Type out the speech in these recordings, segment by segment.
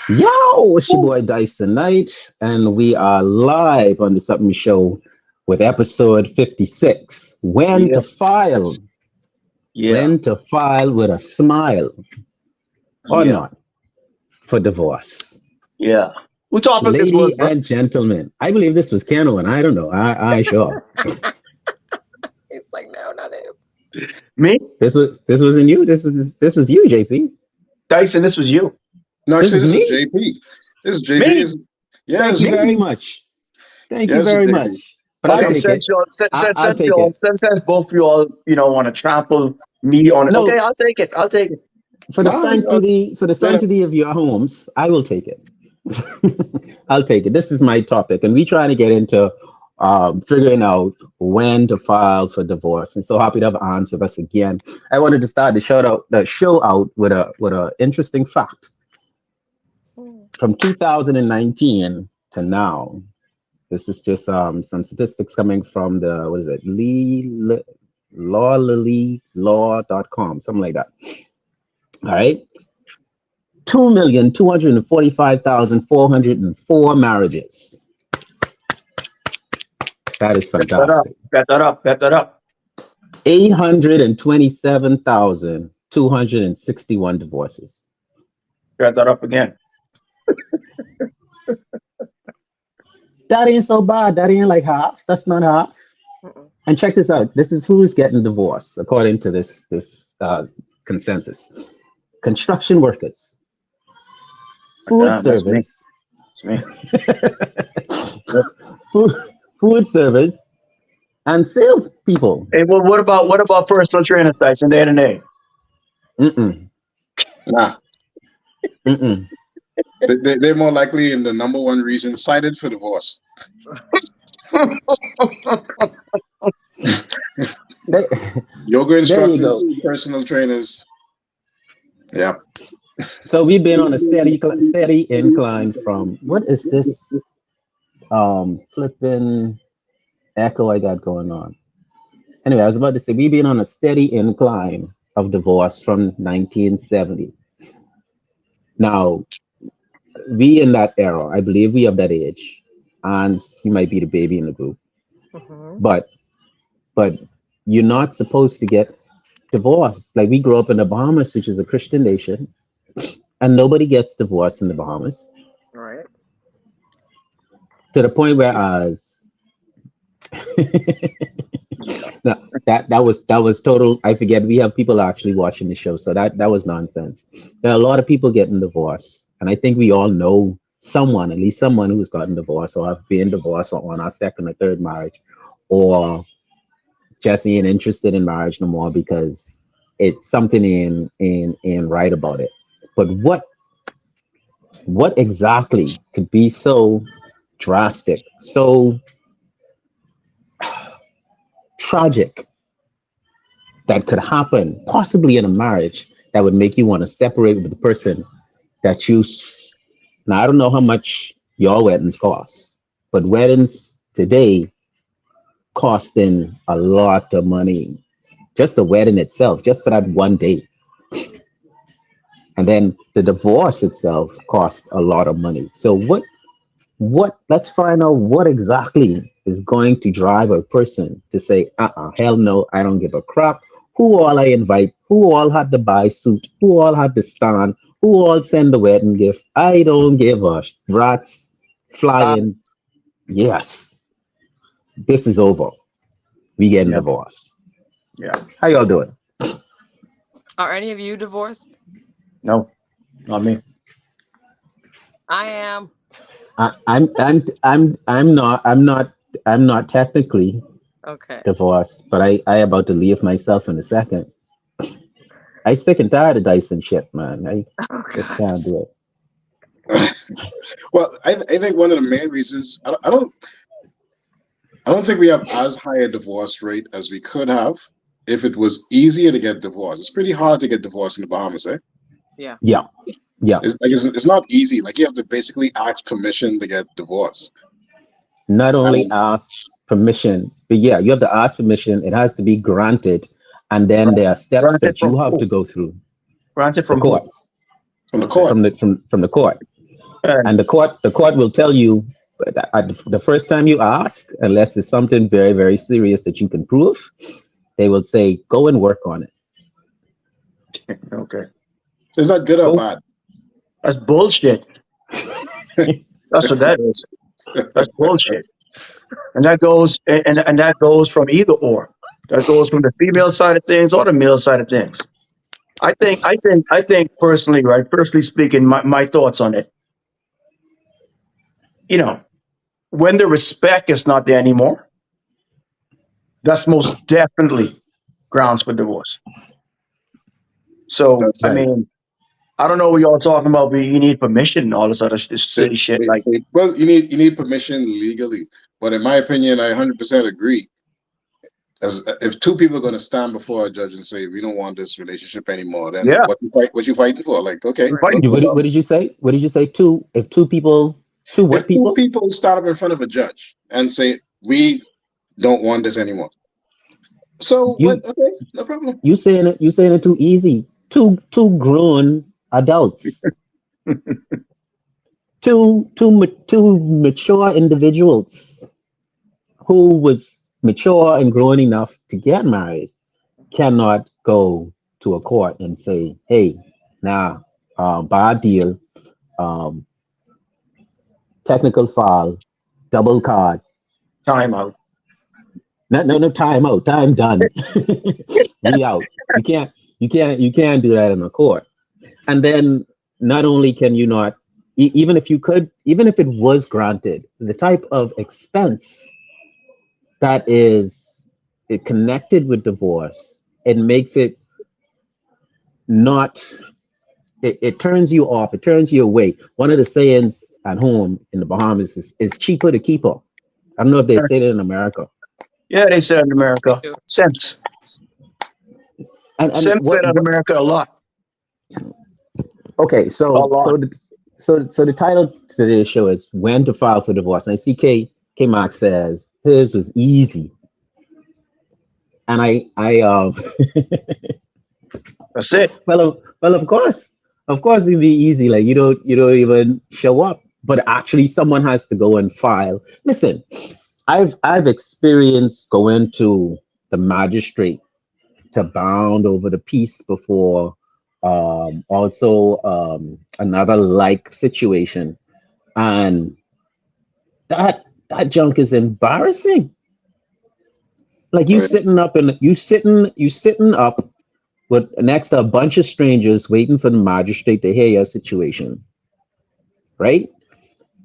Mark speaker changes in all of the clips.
Speaker 1: Yo, it's your
Speaker 2: Woo.
Speaker 1: boy Dyson Knight, and we are live on the Sup'm Show with episode 56. When
Speaker 2: Yeah,
Speaker 1: to file,
Speaker 2: yeah,
Speaker 1: when to file with a smile or
Speaker 2: yeah,
Speaker 1: not for divorce.
Speaker 2: yeah. Who topic this was,
Speaker 1: Lady
Speaker 2: bro?
Speaker 1: and gentlemen, I believe this was Ken, and I don't know. I sure.
Speaker 3: He's like, no, not him.
Speaker 2: Me?
Speaker 1: This was in you. This was you, JP.
Speaker 2: Dyson, this was you.
Speaker 4: No,
Speaker 1: This
Speaker 4: actually,
Speaker 1: is
Speaker 4: this is
Speaker 1: me.
Speaker 4: JP. This is JP.
Speaker 2: Me?
Speaker 4: Yeah,
Speaker 1: Thank
Speaker 4: this
Speaker 1: you
Speaker 4: is
Speaker 1: very
Speaker 2: Me?
Speaker 4: JP.
Speaker 1: much. Thank
Speaker 4: Yeah,
Speaker 1: you
Speaker 4: this is
Speaker 1: very
Speaker 4: JP.
Speaker 1: much. But I'll
Speaker 2: Okay,
Speaker 1: take it. I'll
Speaker 2: since
Speaker 1: take
Speaker 2: y'all,
Speaker 1: it.
Speaker 2: since both of y'all, want to trample me on it. Okay,
Speaker 1: No,
Speaker 2: I'll take it. I'll take it.
Speaker 1: for the
Speaker 4: No, let it.
Speaker 1: sanctity of your homes, I will take it. I'll take it. This is my topic, and we trying to get into figuring out when to file for divorce. And so happy to have Ans with us again. I wanted to start the show out with a interesting fact
Speaker 3: Mm.
Speaker 1: from 2019 to now. This is just some statistics coming from the what is it law.com, something like that. All right. 2,245,404 marriages. That is
Speaker 2: Bet that up.
Speaker 1: fantastic.
Speaker 2: Bet that up. Bet that up.
Speaker 1: 827,261 divorces.
Speaker 2: Bet that up again.
Speaker 1: That ain't so bad. That ain't like half. That's not half.
Speaker 3: Mm-mm.
Speaker 1: And check this out. This is who's getting divorced according to this consensus. Construction workers, food
Speaker 2: That's me.
Speaker 1: service,
Speaker 2: That's me.
Speaker 1: food, food service, and salespeople.
Speaker 2: Hey, well, what about personal trainers, Dyson? Day and day.
Speaker 1: Mm-mm,
Speaker 4: Nah,
Speaker 1: mm-mm.
Speaker 4: they're more likely in the number one reason cited for divorce.
Speaker 1: There,
Speaker 4: Yoga
Speaker 1: there you go.
Speaker 4: instructors, personal trainers. Yeah.
Speaker 1: So we've been on a steady incline from what is this flipping echo I got going on? Anyway, I was about to say we've been on a steady incline of divorce from 1970. Now, we in that era, I believe we of that age, and you might be the baby in the group,
Speaker 3: Mhm.
Speaker 1: but but you're not supposed to get divorced. Like we grew up in the Bahamas, which is a Christian nation, and nobody gets divorced in the Bahamas
Speaker 3: Right.
Speaker 1: to the point where as no, that was total. I forget. We have people actually watching the show, so that was nonsense. There are a lot of people getting divorced, and I think we all know someone, at least someone who's gotten divorced or have been divorced or on our second or third marriage, or just ain't interested in marriage no more because it's something in right about it. But what exactly could be so drastic, so tragic that could happen possibly in a marriage that would make you want to separate with the person that now I don't know how much your weddings cost, but weddings today costing a lot of money, just the wedding itself, just for that one day, and then the divorce itself costs a lot of money. So what let's find out what exactly is going to drive a person to say, hell no, I don't give a crap who all I invite, who all had to buy suit, who all had to stand, who all send the wedding gift. I don't give a rats
Speaker 2: Uh,
Speaker 1: flying. Yes, this is over. We getting
Speaker 2: yeah,
Speaker 1: divorced.
Speaker 2: yeah.
Speaker 1: How y'all doing?
Speaker 3: Are any of you divorced?
Speaker 2: No, not me.
Speaker 3: I am.
Speaker 1: I'm not technically
Speaker 3: Okay.
Speaker 1: divorced, but I about to leave myself in a second. I sick and tired of Dyson shit, man. I
Speaker 3: Oh
Speaker 1: just can't
Speaker 3: gosh.
Speaker 1: do it.
Speaker 4: Well, I think one of the main reasons I don't think we have as high a divorce rate as we could have if it was easier to get divorced. It's pretty hard to get divorced in the Bahamas, eh?
Speaker 3: Yeah.
Speaker 1: Yeah, yeah.
Speaker 4: It's not easy. Like you have to basically ask permission to get divorced.
Speaker 1: Not only
Speaker 4: And
Speaker 1: ask permission, but yeah, you have to ask permission. It has to be granted, and then there are steps
Speaker 2: Granted
Speaker 1: that
Speaker 2: from
Speaker 1: you have
Speaker 2: who?
Speaker 1: to go through
Speaker 2: Granted
Speaker 1: the
Speaker 2: from who?
Speaker 1: courts,
Speaker 4: from the
Speaker 2: Okay.
Speaker 4: court.
Speaker 1: from the court.
Speaker 2: And
Speaker 1: And the court will tell you the first time you ask, unless it's something very, very serious that you can prove, they will say, go and work on
Speaker 2: okay,
Speaker 4: So is that good or
Speaker 1: it.
Speaker 4: bad?
Speaker 2: that's bullshit. That's what that is. That's bullshit. And that goes and that goes from either or. That goes from the female side of things or the male side of things. I think personally, right? Personally speaking, my thoughts on it. You know, when the respect is not there anymore, that's most definitely grounds for divorce. So, I
Speaker 4: That's
Speaker 1: Right.
Speaker 2: mean, I don't know what y'all talking about, but you need permission and all this other
Speaker 4: it,
Speaker 2: silly shit. Like,
Speaker 4: well, you need permission legally, but in my opinion, I 100% agree. As if two people are going to stand before a judge and say we don't want this relationship anymore, then
Speaker 2: yeah,
Speaker 4: what you fighting for? Like, okay,
Speaker 2: you're
Speaker 3: Right.
Speaker 2: fighting
Speaker 1: You,
Speaker 2: for
Speaker 1: what,
Speaker 2: it.
Speaker 1: did- what did you say? What did you say? If two people, two
Speaker 4: if
Speaker 1: what
Speaker 4: two
Speaker 1: people?
Speaker 4: people stand up in front of a judge and say we don't want this anymore, so what?
Speaker 1: You
Speaker 4: Okay, no problem.
Speaker 1: you saying it too easy. Two grown adults, two mature individuals who was mature and grown enough to get married cannot go to a court and say, "Hey, now, bad deal, um, technical foul, double card,
Speaker 2: Time out.
Speaker 1: no time out, time done, we out." You can't do that in a court. And then not only can you not, even if you could, even if it was granted, the type of expense that is connected with divorce, it makes it not, it turns you off, it turns you away. One of the sayings at home in the Bahamas is cheaper to keep her. I don't know if they say that in America.
Speaker 2: Yeah, they said in
Speaker 3: We
Speaker 2: America.
Speaker 3: do.
Speaker 2: Sims.
Speaker 1: And
Speaker 2: Sims said in
Speaker 1: what
Speaker 2: America a lot.
Speaker 1: okay,
Speaker 2: A
Speaker 1: so
Speaker 2: lot.
Speaker 1: the title to today's show is When to File for Divorce. And I see K Mark says his was easy. And I
Speaker 2: That's it.
Speaker 1: well, of course it'd be easy. Like you don't even show up, but actually someone has to go and file. Listen, I've experienced going to the magistrate to bound over the piece before. Also, another like situation, and that junk is embarrassing. Like
Speaker 4: Oh, yeah.
Speaker 1: you sitting up with next to a bunch of strangers waiting for the magistrate to hear your situation, right?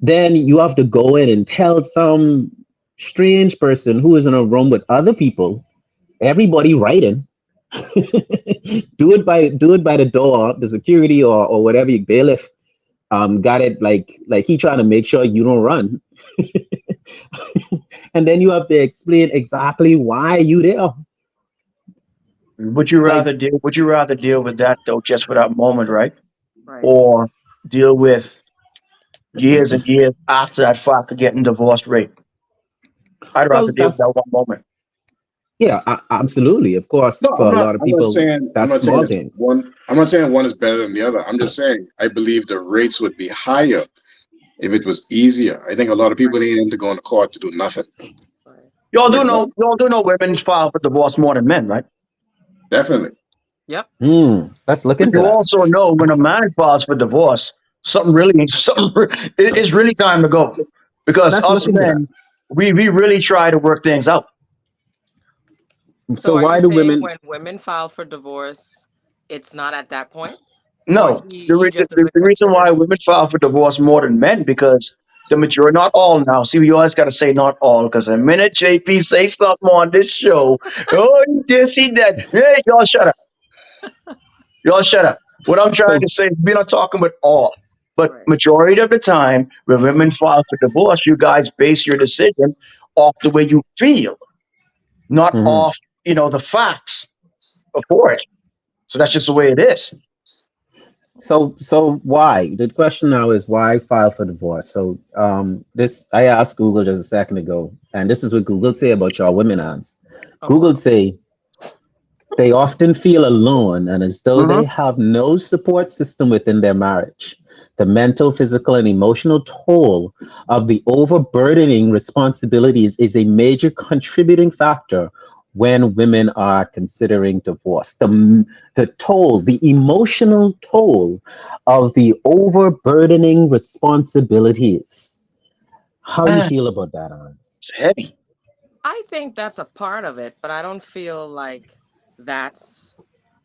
Speaker 1: Then you have to go in and tell some strange person who is in a room with other people, everybody writing, do it by the door, the security or whatever your bailiff got it, like he trying to make sure you don't run. And then you have to explain exactly why you there. Like,
Speaker 2: Would you rather deal with that though, just for that moment, right?
Speaker 3: Right.
Speaker 2: Or deal with years and years after that fact of getting divorced rate? I'd rather
Speaker 1: well,
Speaker 2: deal with
Speaker 1: that's
Speaker 2: that one moment.
Speaker 1: yeah, absolutely. Of course,
Speaker 4: No,
Speaker 1: for
Speaker 4: I'm
Speaker 1: a
Speaker 4: not.
Speaker 1: lot of
Speaker 4: I'm not
Speaker 1: people,
Speaker 4: saying. I'm
Speaker 1: that's
Speaker 4: not saying
Speaker 1: small
Speaker 4: it's
Speaker 1: things.
Speaker 4: one. I'm not saying one is better than the other. I'm just saying I believe the rates would be higher if it was easier. I think a lot of people
Speaker 3: Right.
Speaker 4: need to go in the court to do nothing.
Speaker 3: Right.
Speaker 4: Like that,
Speaker 2: Y'all do know women file for divorce more than men, right?
Speaker 4: definitely.
Speaker 3: Yep.
Speaker 1: Let's look
Speaker 2: But
Speaker 1: into
Speaker 2: you
Speaker 1: that.
Speaker 2: also know when a man files for divorce, it's really time to go. Because
Speaker 1: Let's
Speaker 2: us
Speaker 1: look into that.
Speaker 2: men, we really try to work things out.
Speaker 3: So
Speaker 1: So
Speaker 3: are
Speaker 1: why
Speaker 3: you
Speaker 1: do
Speaker 3: saying
Speaker 1: women?
Speaker 3: when women file for divorce, it's not at that point? Or
Speaker 2: No,
Speaker 3: he just doesn't
Speaker 2: the reason
Speaker 3: consider
Speaker 2: why
Speaker 3: it?
Speaker 2: women file for divorce more than men because the majority, not all now. See, we always got to say not all because the minute JP say something on this show, oh, he this, he that. Hey, y'all shut up. Y'all shut up. What I'm trying
Speaker 1: So
Speaker 2: to say, we're not talking about all, but
Speaker 3: Right.
Speaker 2: majority of the time when women file for divorce, you guys base your decision off the way you feel, not
Speaker 1: mhm.
Speaker 2: off, the facts before it. So that's just the way it is.
Speaker 1: so why? The question now is why file for divorce? So this I asked Google just a second ago, and this is what Google say about y'all women ads.
Speaker 3: Oh
Speaker 1: Google
Speaker 3: wow.
Speaker 1: say they often feel alone and as though
Speaker 2: Hmm.
Speaker 1: they have no support system within their marriage. The mental, physical, and emotional toll of the overburdening responsibilities is a major contributing factor when women are considering divorce. The toll, the emotional toll of the overburdening responsibilities. How you
Speaker 2: Man,
Speaker 1: feel about that, Hans?
Speaker 2: it's heavy.
Speaker 3: I think that's a part of it, but I don't feel like that's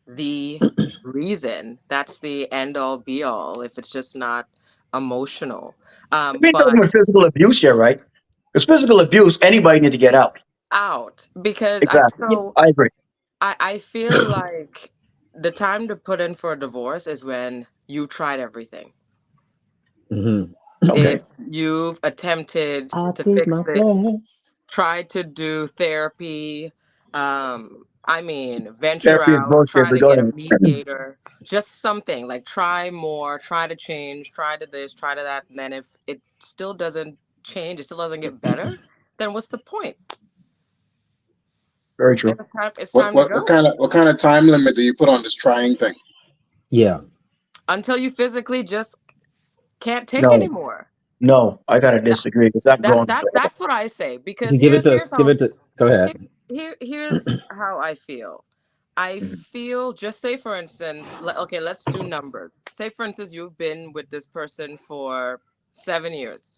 Speaker 3: the reason. That's the end all be all if it's just not emotional.
Speaker 2: We ain't talking
Speaker 3: But
Speaker 2: about physical abuse here, right? Because physical abuse, anybody need to get out.
Speaker 3: out because
Speaker 2: Exactly. Yeah, I agree.
Speaker 3: I feel like the time to put in for a divorce is when you tried everything.
Speaker 1: Hmm.
Speaker 2: Okay.
Speaker 3: If you've attempted
Speaker 1: I
Speaker 3: to
Speaker 1: did
Speaker 3: fix
Speaker 1: my
Speaker 3: it,
Speaker 1: best.
Speaker 3: tried to do therapy, I mean, venture
Speaker 2: Therapy is
Speaker 3: out,
Speaker 2: bullshit,
Speaker 3: try
Speaker 2: but
Speaker 3: to
Speaker 2: go
Speaker 3: get a
Speaker 2: ahead.
Speaker 3: mediator, just something like try more, try to change, try to this, try to that. And then if it still doesn't change, it still doesn't get better, then what's the point?
Speaker 2: Very
Speaker 3: Then
Speaker 2: true.
Speaker 3: it's
Speaker 4: What
Speaker 3: time to
Speaker 4: what
Speaker 3: go
Speaker 4: what kind of what kind of time limit do you put on this trying thing?
Speaker 1: Yeah.
Speaker 3: until you physically just can't take
Speaker 2: No,
Speaker 3: anymore.
Speaker 2: no, I gotta
Speaker 3: That,
Speaker 2: disagree because I've gone through that.
Speaker 3: that's what I say because
Speaker 1: You give it to us. Give it to. Go ahead.
Speaker 3: here, here's how I feel. I
Speaker 2: Mhm.
Speaker 3: feel, just say for instance, okay, let's do numbers. Say for instance, you've been with this person for 7 years.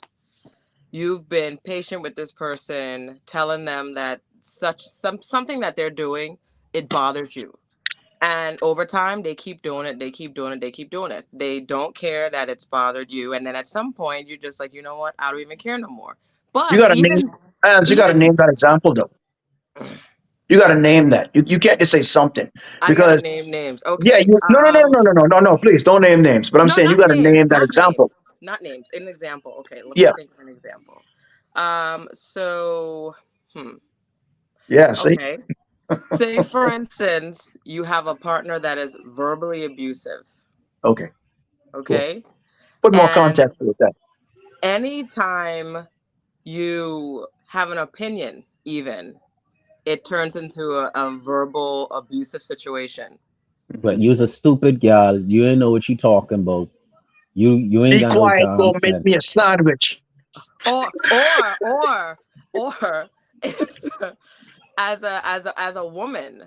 Speaker 3: You've been patient with this person, telling them that something that they're doing, it bothers you. And over time, they keep doing it, they keep doing it, they keep doing it. They don't care that it's bothered you. And then at some point, you're just like, you know what? I don't even care no more.
Speaker 2: You
Speaker 3: But
Speaker 2: gotta name, as you gotta
Speaker 3: even,
Speaker 2: name that example though. You gotta name that. You can't just say something
Speaker 3: I gotta
Speaker 2: because
Speaker 3: name names.
Speaker 2: yeah,
Speaker 3: Okay.
Speaker 2: you no. Please don't name names. But I'm
Speaker 3: No,
Speaker 2: saying you
Speaker 3: not
Speaker 2: gotta
Speaker 3: names.
Speaker 2: name that
Speaker 3: Not
Speaker 2: example.
Speaker 3: names. Not names. An example. Okay, let me
Speaker 2: Yeah,
Speaker 3: think of an example. So, hmm.
Speaker 2: yeah. See,
Speaker 3: Okay. Say, for instance, you have a partner that is verbally abusive.
Speaker 2: okay, cool.
Speaker 3: Okay.
Speaker 2: Put more
Speaker 3: And
Speaker 2: context with that.
Speaker 3: anytime you have an opinion, even, it turns into a verbal abusive situation.
Speaker 1: But
Speaker 2: Mhm.
Speaker 1: you's a stupid gal. You ain't know what you talking about. You ain't
Speaker 2: Be
Speaker 1: got no
Speaker 2: quiet.
Speaker 1: damn
Speaker 2: Go make me
Speaker 1: sense.
Speaker 2: a sandwich.
Speaker 3: Or if as a woman,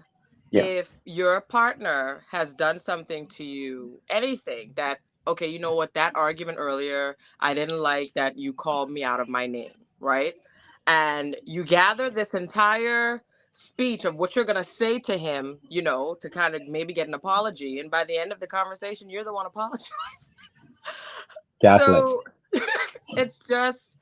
Speaker 2: Yeah.
Speaker 3: if your partner has done something to you, anything that, okay, you know what, that argument earlier, I didn't like that you called me out of my name, right? And you gather this entire speech of what you're going to say to him, to kind of maybe get an apology, and by the end of the conversation you're the one apologizing.
Speaker 1: Gaslight.
Speaker 3: So it's just,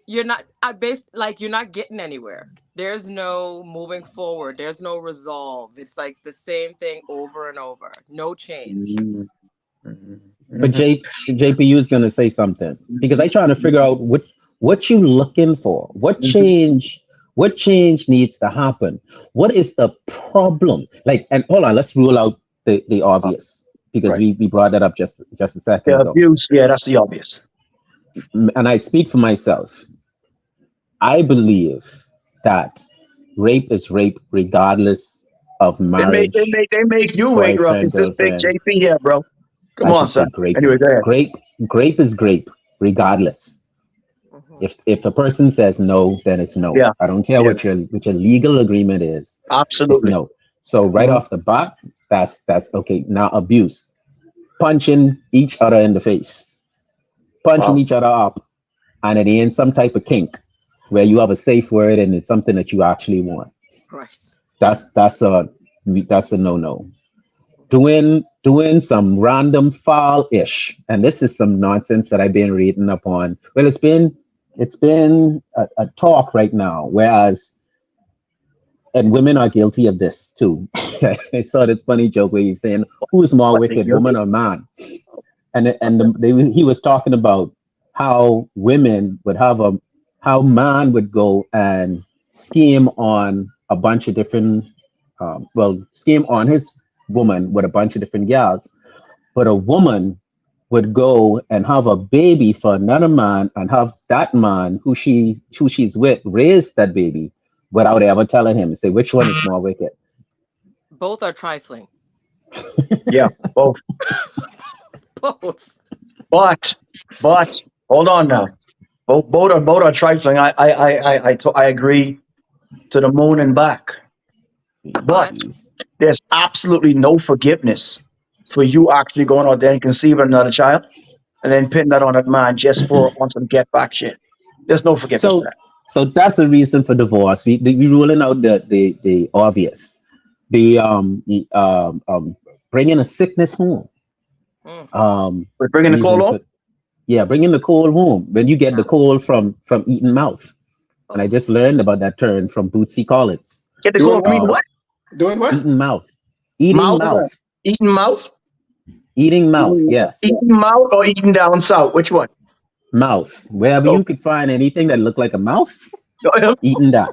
Speaker 3: you're not, I based like, you're not getting anywhere. There's no moving forward, there's no resolve. It's like the same thing over and over, no change.
Speaker 2: Mhm. Mhm.
Speaker 1: But
Speaker 2: Mhm.
Speaker 1: JPU's gonna say something because I trying to figure out what you looking for.
Speaker 2: Mhm.
Speaker 1: What change needs to happen? What is the problem? Like, and hold on, let's rule out the
Speaker 2: Uh,
Speaker 1: obvious because
Speaker 2: right.
Speaker 1: we brought that up just a second
Speaker 2: The
Speaker 1: ago.
Speaker 2: abuse. Yeah, that's the obvious.
Speaker 1: And I speak for myself. I believe that rape is rape regardless of marriage,
Speaker 2: They make you wait,
Speaker 1: boyfriend,
Speaker 2: Ruckus. This big
Speaker 1: girlfriend.
Speaker 2: JP here, bro. Come
Speaker 1: I
Speaker 2: on,
Speaker 1: should say
Speaker 2: son.
Speaker 1: grape.
Speaker 2: Anyway, go ahead.
Speaker 1: Grape is grape regardless.
Speaker 3: Mhm.
Speaker 1: If a person says no, then it's no.
Speaker 2: Yeah,
Speaker 1: I don't care
Speaker 2: yeah,
Speaker 1: what your legal agreement is. It's
Speaker 2: absolutely.
Speaker 1: no. So right
Speaker 2: Mhm.
Speaker 1: off the bat, that's okay. Now abuse, punching each other in the face, punching
Speaker 2: Wow.
Speaker 1: each other up, and it ain't some type of kink where you have a safe word and it's something that you actually want.
Speaker 3: Right.
Speaker 1: That's a no no. Doing some random foul ish, and this is some nonsense that I've been reading up on. Well, it's been a talk right now, whereas and women are guilty of this too. I saw this funny joke where he's saying, "Who's more
Speaker 2: What, they
Speaker 1: wicked, woman
Speaker 2: guilty?
Speaker 1: or man?" He was talking about how women would have a how man would go and scheme on a bunch of different scheme on his woman with a bunch of different gals, but a woman would go and have a baby for another man and have that man who she's with raise that baby without ever telling him. Say which one is more wicked.
Speaker 3: Both are trifling.
Speaker 2: Yeah, both.
Speaker 3: Both.
Speaker 2: But, but, hold on now. Both are trifling. I agree to the moon and back. But
Speaker 3: But
Speaker 1: Jeez.
Speaker 2: there's absolutely no forgiveness for you actually going out there and conceiving another child and then pinning that on that man just for on some get back shit. There's no forgiveness for
Speaker 1: So,
Speaker 2: that.
Speaker 1: so that's the reason for divorce. We ruling out the obvious, the bringing a sickness home.
Speaker 3: mm,
Speaker 2: We're bringing the cold
Speaker 1: Reason
Speaker 2: home.
Speaker 1: for, yeah, bringing the cold home when you get the
Speaker 3: yeah.
Speaker 1: cold from eating mouth. And I
Speaker 3: Oh,
Speaker 1: just learned about that term from Bootsy Collins.
Speaker 2: Get the
Speaker 4: Doing
Speaker 2: cold from
Speaker 4: what?
Speaker 2: eating
Speaker 1: Um,
Speaker 2: what?
Speaker 4: Doing what?
Speaker 1: eating mouth, eating
Speaker 2: Mouth?
Speaker 1: mouth,
Speaker 2: Eating mouth?
Speaker 1: eating mouth. Yes,
Speaker 2: Eating mouth or eating down south? Which one?
Speaker 1: mouth. Wherever you
Speaker 2: Okay.
Speaker 1: could find anything that looked like a mouth,
Speaker 2: That
Speaker 1: eating that.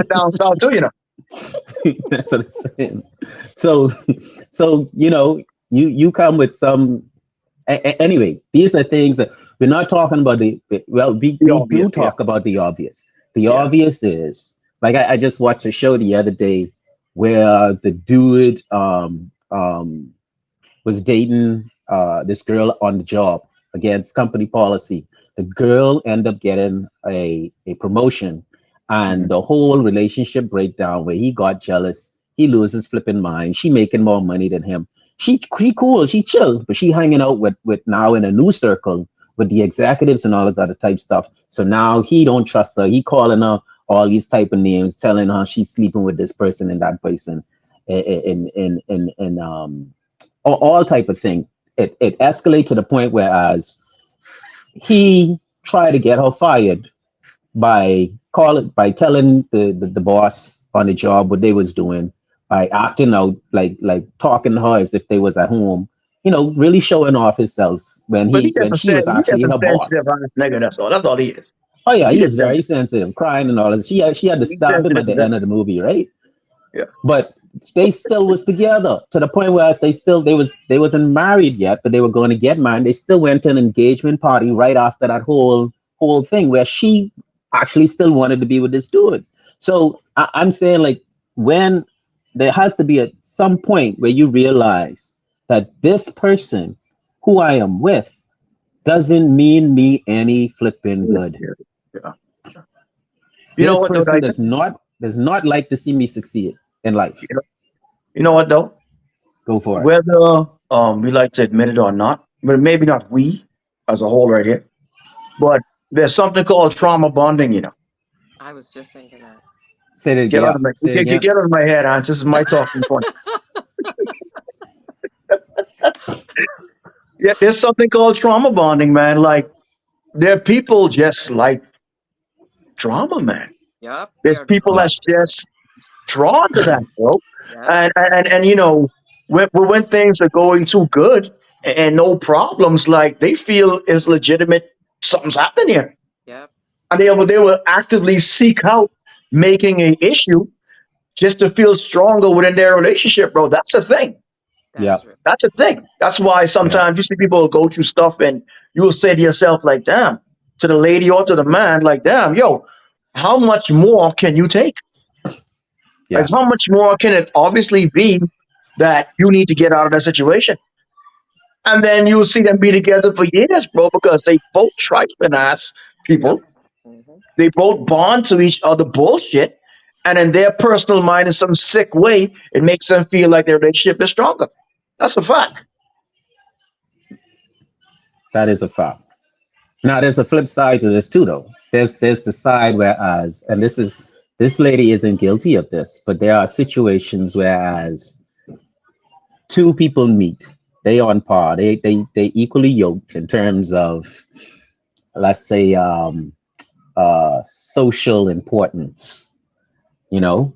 Speaker 2: down south too, you know.
Speaker 1: That's what I'm saying. So, so you come with some. Anyway, these are things that we're not talking about. Well,
Speaker 2: The
Speaker 1: we do
Speaker 2: obvious, yeah.
Speaker 1: talk about the obvious. The
Speaker 2: Yeah.
Speaker 1: obvious is like I just watched a show the other day where the dude was dating this girl on the job against company policy. The girl ended up getting a promotion, and
Speaker 2: Mhm.
Speaker 1: the whole relationship breakdown where he got jealous. He loses flipping mind. She making more money than him. She cool. She chill, but she hanging out with now in a new circle with the executives and all this other type stuff. So now he don't trust her. He calling her all these type of names, telling her she's sleeping with this person and that person, and all type of thing. It escalated to the point whereas he tried to get her fired by telling the boss on the job what they was doing, by acting out like talking to her as if they was at home, really showing off himself when
Speaker 2: But
Speaker 1: when she was
Speaker 2: he just
Speaker 1: actually
Speaker 2: a
Speaker 1: her
Speaker 2: sensitive
Speaker 1: boss.
Speaker 2: ass nigga. That's all he is.
Speaker 1: Oh yeah,
Speaker 2: He
Speaker 1: he
Speaker 2: just
Speaker 1: was very
Speaker 2: sensitive.
Speaker 1: sensitive, crying and all this. She had to
Speaker 2: He's
Speaker 1: stop him
Speaker 2: sensitive
Speaker 1: at
Speaker 2: to
Speaker 1: the
Speaker 2: that.
Speaker 1: end of the movie, right?
Speaker 2: Yeah.
Speaker 1: But they still was together to the point where they wasn't married yet, but they were going to get married. They still went to an engagement party right after that whole thing where she actually still wanted to be with this dude. So I'm saying like when there has to be at some point where you realize that this person who I am with doesn't mean me any flipping good.
Speaker 2: Yeah. Yeah. You know
Speaker 1: This
Speaker 2: what though,
Speaker 1: person
Speaker 2: Dyson?
Speaker 1: does not like to see me succeed in life.
Speaker 2: You know, you know what though?
Speaker 1: Go for it.
Speaker 2: Whether we like to admit it or not, but maybe not we as a whole right here, but there's something called trauma bonding. You know,
Speaker 3: I was just thinking that.
Speaker 1: Say it
Speaker 2: get
Speaker 1: again.
Speaker 2: out
Speaker 1: Yeah.
Speaker 2: of my
Speaker 1: Say it again.
Speaker 2: get out of my head, Hans. This is my talking point. Yeah, there's something called trauma bonding, man. Like there are people just like drama, man.
Speaker 3: Yep, they
Speaker 2: There's
Speaker 3: are
Speaker 2: people
Speaker 1: Yeah.
Speaker 3: drawn
Speaker 2: that's
Speaker 3: to it.
Speaker 2: just drawn to that, bro.
Speaker 3: Yep,
Speaker 2: And you know, when things are going too good and no problems, like they feel is legitimate. Something's happening here,
Speaker 3: yep,
Speaker 2: and they will actively seek out making a issue just to feel stronger within their relationship, bro. That's a thing.
Speaker 3: that
Speaker 1: Yeah.
Speaker 3: is real.
Speaker 2: That's a thing. That's why
Speaker 1: Yeah.
Speaker 2: sometimes you see people go through stuff and you will say to yourself, like, damn, to the lady or to the man, like, damn, yo, how much more can you take? Like,
Speaker 1: Yeah.
Speaker 2: how much more can it obviously be that you need to get out of that situation? And then you'll see them be together for years, bro, because they both trifling ass
Speaker 3: Yep.
Speaker 2: people.
Speaker 3: Hmm.
Speaker 2: They both bond to each other bullshit. And in their personal mind, in some sick way, it makes them feel like their relationship is stronger. That's a fact.
Speaker 1: That is a fact. Now there's a flip side to this too, though. There's the side whereas, and this lady isn't guilty of this, but there are situations whereas two people meet, they on par, they equally yoked in terms of, let's say, social importance.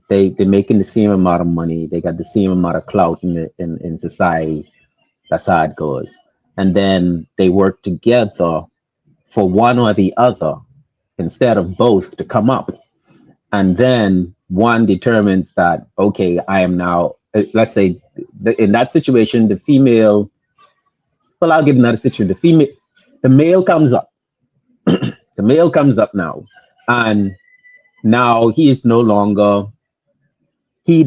Speaker 1: They're making the same amount of money, they got the same amount of clout in society. That's how it goes. And then they work together for one or the other instead of both to come up. And then one determines that, okay, I am now, let's say, in that situation, the female, well, I'll give another situation. The male comes up. The male comes up now. And now he is no longer, he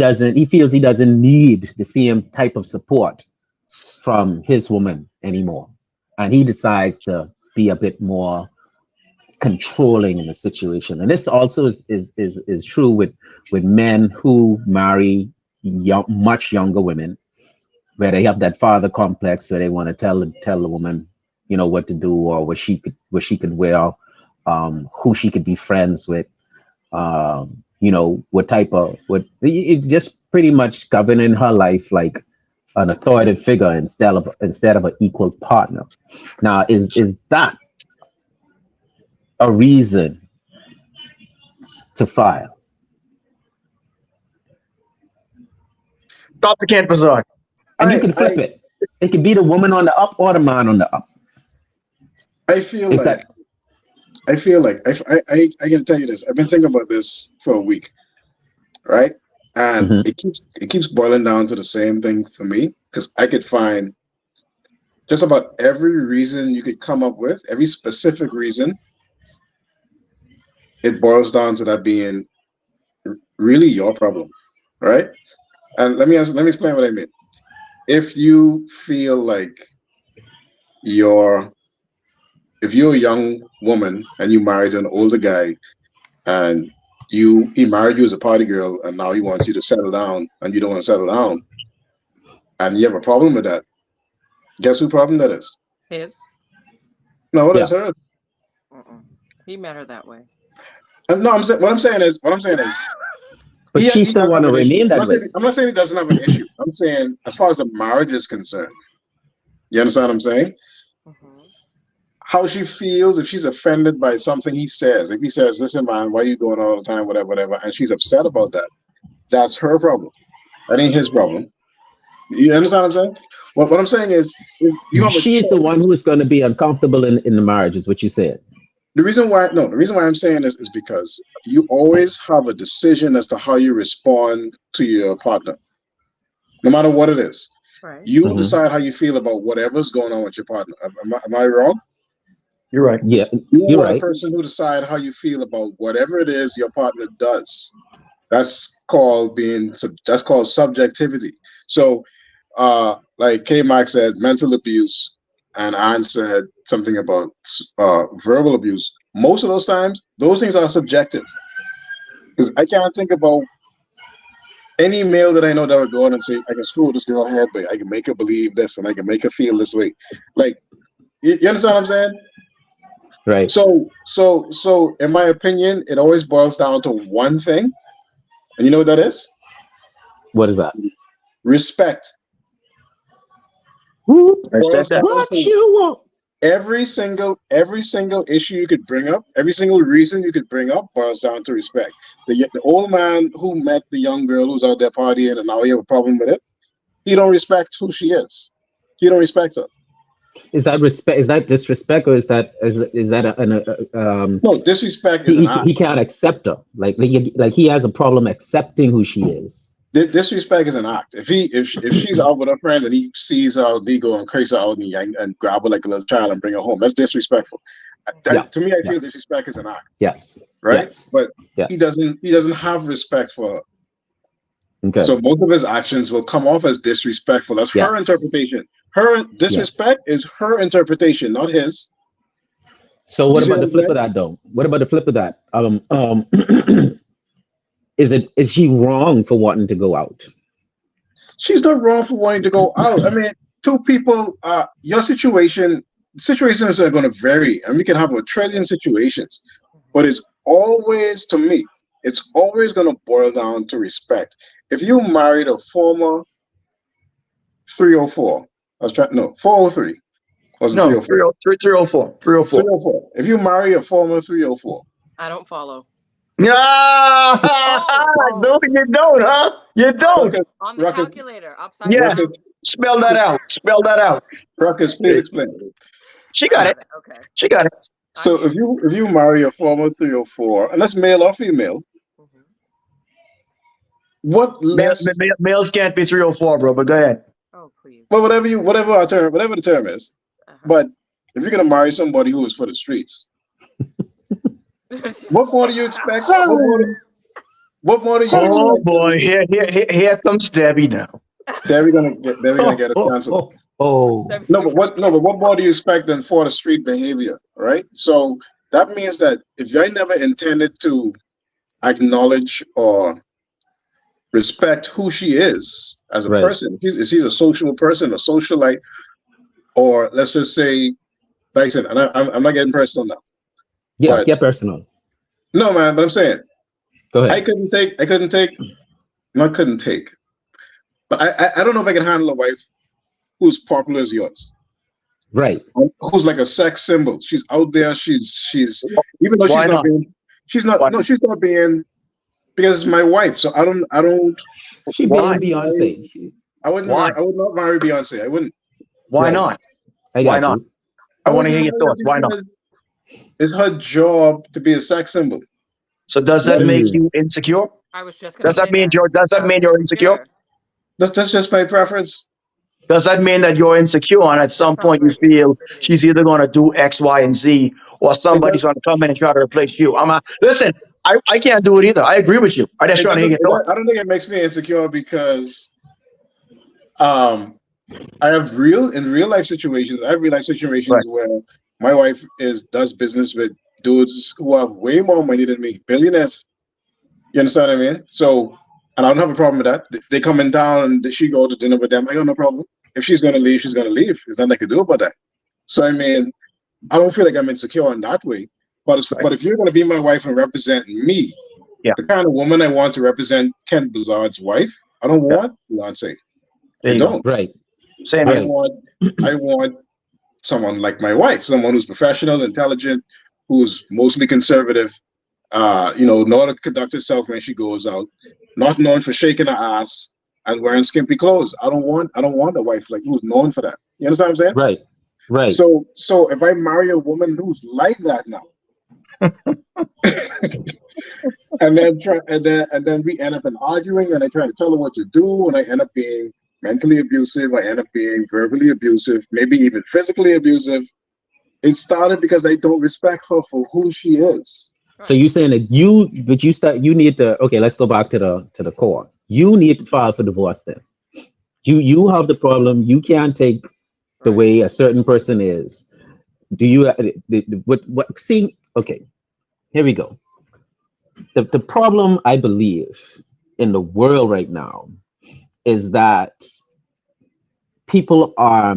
Speaker 1: feels he doesn't need the same type of support from his woman anymore. and he decides to be a bit more controlling in the situation. And this also is true with men who marry much younger women, where they have that father complex, where they want to tell the woman, what to do, or what she could wear, who she could be friends with, what type of what it just pretty much governing her life like an authoritative figure instead of an equal partner. Now, is that a reason to file?
Speaker 2: Dr. Kent Bazard.
Speaker 1: And you
Speaker 4: I
Speaker 1: can
Speaker 4: I
Speaker 1: flip it. It could be the woman on the up or the man on the up.
Speaker 4: I feel
Speaker 1: Is
Speaker 4: like
Speaker 1: that
Speaker 4: I can tell you this. I've been thinking about this for a week, right? And
Speaker 1: Mhm.
Speaker 4: it keeps boiling down to the same thing for me because I could find just about every reason you could come up with, every specific reason. It boils down to that being really your problem, right? And let me explain what I mean. If you feel like you're if you're a young woman and you married an older guy and he married you as a party girl and now he wants you to settle down and you don't want to settle down and you have a problem with that, guess who problem that is?
Speaker 3: His.
Speaker 4: No, that's
Speaker 1: Yeah,
Speaker 4: her.
Speaker 3: Mm-mm. He met her that way.
Speaker 4: No, what I'm saying is
Speaker 1: but she
Speaker 4: he
Speaker 1: still
Speaker 4: doesn't
Speaker 1: want
Speaker 4: have
Speaker 1: to
Speaker 4: an issue.
Speaker 1: remain that way.
Speaker 4: I'm not saying he doesn't have an issue. I'm saying as far as the marriage is concerned, you understand what I'm saying?
Speaker 3: Mm-hmm.
Speaker 4: How she feels if she's offended by something he says. If he says, "Listen, man, why are you going all the time, whatever, whatever," and she's upset about that, that's her problem. That ain't his problem. You understand what I'm saying? What I'm saying is, if you have a
Speaker 1: She is the one
Speaker 4: choice.
Speaker 1: who is going to be uncomfortable in the marriage, is what you said.
Speaker 4: The reason why I'm saying this is because you always have a decision as to how you respond to your partner, no matter what it is.
Speaker 3: Right.
Speaker 4: You
Speaker 1: Hmm.
Speaker 4: decide how you feel about whatever's going on with your partner. Am I wrong?
Speaker 2: You're right.
Speaker 1: Yeah,
Speaker 4: You
Speaker 1: you're
Speaker 4: are the
Speaker 1: right.
Speaker 4: person who decide how you feel about whatever it is your partner does. That's called subjectivity. So, like K Max said, mental abuse, and Anne said something about verbal abuse. Most of those times, those things are subjective because I can't think about any male that I know that would go out and say, "I can screw this girl head, but I can make her believe this and I can make her feel this way." Like, you understand what I'm saying?
Speaker 1: Right.
Speaker 4: So, in my opinion, it always boils down to one thing, and you know what that is?
Speaker 1: What is that?
Speaker 4: Respect.
Speaker 1: Whoop.
Speaker 2: I said
Speaker 4: Boils
Speaker 2: that.
Speaker 4: down
Speaker 1: What
Speaker 4: to
Speaker 1: you want?
Speaker 4: every single issue you could bring up, every single reason you could bring up boils down to respect. The old man who met the young girl who's out there partying and now he have a problem with it, he don't respect who she is. He don't respect her.
Speaker 1: Is that respect? Is that disrespect, or is that
Speaker 4: No, disrespect is an
Speaker 1: he
Speaker 4: act.
Speaker 1: can't accept her? Like he has a problem accepting who she is.
Speaker 4: Disrespect is an act. If she's out with her friends and he sees her out, he go and curse her out and grab her like a little child and bring her home, that's disrespectful.
Speaker 1: Yeah.
Speaker 4: To me, I
Speaker 1: Yeah.
Speaker 4: feel disrespect is an act,
Speaker 1: Yes.
Speaker 4: right?
Speaker 1: Yes.
Speaker 4: But he
Speaker 1: Yes.
Speaker 4: doesn't he doesn't have respect for her.
Speaker 1: Okay.
Speaker 4: So most of his actions will come off as disrespectful. That's her
Speaker 1: Yes.
Speaker 4: interpretation. Her
Speaker 1: Yes.
Speaker 4: disrespect is her interpretation, not his.
Speaker 1: So
Speaker 4: You
Speaker 1: what
Speaker 4: see
Speaker 1: about
Speaker 4: what
Speaker 1: the
Speaker 4: I'm
Speaker 1: flip of
Speaker 4: saying?
Speaker 1: that though? What about the flip of that? Is she wrong for wanting to go out?
Speaker 4: She's not wrong for wanting to go out. I mean, two people. Your situations are going to vary, and we can have a trillion situations. But it's always, to me, it's always going to boil down to respect. If you married a former 304, I was trying no 403, wasn't
Speaker 2: No,
Speaker 4: 304.
Speaker 2: 304. 304.
Speaker 4: 304. If you marry a former 304,
Speaker 3: I don't follow.
Speaker 2: Yeah,
Speaker 3: Oh,
Speaker 2: no, you don't, huh? You don't.
Speaker 4: Ruckus,
Speaker 3: on the
Speaker 4: Ruckus,
Speaker 3: calculator, upside
Speaker 2: Yes.
Speaker 3: down.
Speaker 4: Ruckus,
Speaker 2: Spell that out. Spell that out.
Speaker 4: Ruckus,
Speaker 3: Okay,
Speaker 4: please explain.
Speaker 2: She
Speaker 3: I
Speaker 2: got
Speaker 3: got
Speaker 2: it.
Speaker 3: it. Okay,
Speaker 2: She got it.
Speaker 3: I'm
Speaker 4: So if
Speaker 3: in.
Speaker 4: you marry a former 304, and that's male or female,
Speaker 3: Mhm.
Speaker 4: what less
Speaker 2: Males can't be 304, bro, but go ahead.
Speaker 3: Oh, please.
Speaker 4: well whatever the term is,
Speaker 3: Uh-huh.
Speaker 4: but if you're gonna marry somebody who is for the streets, what more do you expect? What more do you
Speaker 2: Oh,
Speaker 4: expect?
Speaker 2: boy. Here comes Debbie now.
Speaker 4: They're gonna get us canceled.
Speaker 1: Oh,
Speaker 4: No, but
Speaker 3: 75
Speaker 4: what
Speaker 3: years.
Speaker 4: more do you expect than for the street behavior, right? So that means that if I never intended to acknowledge or respect who she is as a
Speaker 1: right.
Speaker 4: person, if she's a social person, a socialite, or let's just say, like I said, and I'm not getting personal now,
Speaker 1: Yeah,
Speaker 4: but
Speaker 1: get personal.
Speaker 4: no, man, but I'm saying
Speaker 1: Go ahead.
Speaker 4: I couldn't take, not couldn't take, but I don't know if I can handle a wife who's popular as yours,
Speaker 1: Right.
Speaker 4: who's like a sex symbol. She's out there. She's even though
Speaker 2: Why not?
Speaker 4: she's not
Speaker 2: Why?
Speaker 4: no, she's not being because it's my wife. So
Speaker 1: She
Speaker 4: I
Speaker 2: Why?
Speaker 1: being
Speaker 4: wouldn't marry.
Speaker 1: Beyonce.
Speaker 2: Why?
Speaker 4: I would not marry Beyonce. I wouldn't.
Speaker 2: Why
Speaker 1: Right.
Speaker 2: not?
Speaker 1: I
Speaker 2: Why
Speaker 1: got
Speaker 2: not?
Speaker 1: you.
Speaker 2: I
Speaker 4: I
Speaker 2: want to
Speaker 4: wouldn't
Speaker 2: hear your
Speaker 4: marry her
Speaker 2: thoughts. Why not?
Speaker 4: because it's her job to be a sex symbol.
Speaker 2: So does that
Speaker 4: Right?
Speaker 2: make
Speaker 1: Mm.
Speaker 2: you insecure?
Speaker 3: I was just gonna
Speaker 2: Does that
Speaker 3: say
Speaker 2: mean
Speaker 3: that.
Speaker 2: does that
Speaker 3: Sounds
Speaker 2: mean you're insecure?
Speaker 3: insecure.
Speaker 4: That's just my preference.
Speaker 2: Does that mean that you're insecure and at
Speaker 3: That
Speaker 2: some
Speaker 3: sounds
Speaker 2: point you
Speaker 3: very
Speaker 2: feel
Speaker 3: insecure.
Speaker 2: she's either going to do X, Y, and Z, or
Speaker 4: It
Speaker 2: somebody's
Speaker 4: does.
Speaker 2: going to come in and try to replace you? Listen. I can't do it either. I agree with you. I just
Speaker 4: It
Speaker 2: trying to hear
Speaker 4: doesn't.
Speaker 2: your
Speaker 4: I
Speaker 2: thoughts.
Speaker 4: don't think it makes me insecure because um I have real life situations. I have real life
Speaker 2: Right.
Speaker 4: situations where my wife is does business with dudes who have way more money than me, billionaires. You understand what I mean? So, and I don't have a problem with that. They come in town and she go to dinner with them. I got no problem. If she's gonna leave, she's gonna leave. There's nothing I can do about that. So I mean, I don't feel like I'm insecure in that way.
Speaker 2: Right.
Speaker 4: But if you're gonna be my wife and represent me,
Speaker 2: Yeah.
Speaker 4: the kind of woman I want to represent Ken Blizzard's wife, I don't
Speaker 2: Yeah.
Speaker 4: want Beyonce.
Speaker 2: There
Speaker 4: I
Speaker 2: you go.
Speaker 4: don't.
Speaker 1: Right.
Speaker 2: Same
Speaker 4: I
Speaker 2: here.
Speaker 1: Right.
Speaker 4: want I want someone like my wife, someone who's professional, intelligent, who's mostly conservative, know how to conduct herself when she goes out, not known for shaking her ass and wearing skimpy clothes. I don't want a wife like who's known for that. You understand what I'm saying?
Speaker 1: Right. Right.
Speaker 4: So if I marry a woman who's like that now, and then we end up in arguing and I try to tell her what to do and I end up being mentally abusive, I end up being verbally abusive, maybe even physically abusive. It started because I don't respect her for who she is.
Speaker 1: So
Speaker 3: Right.
Speaker 1: you saying that you need to, okay, let's go back to the core. You need to file for divorce then. You have the problem. You can't take the
Speaker 3: Right.
Speaker 1: way a certain person is. Do you what see, okay, here we go. The problem I believe in the world right now is that people are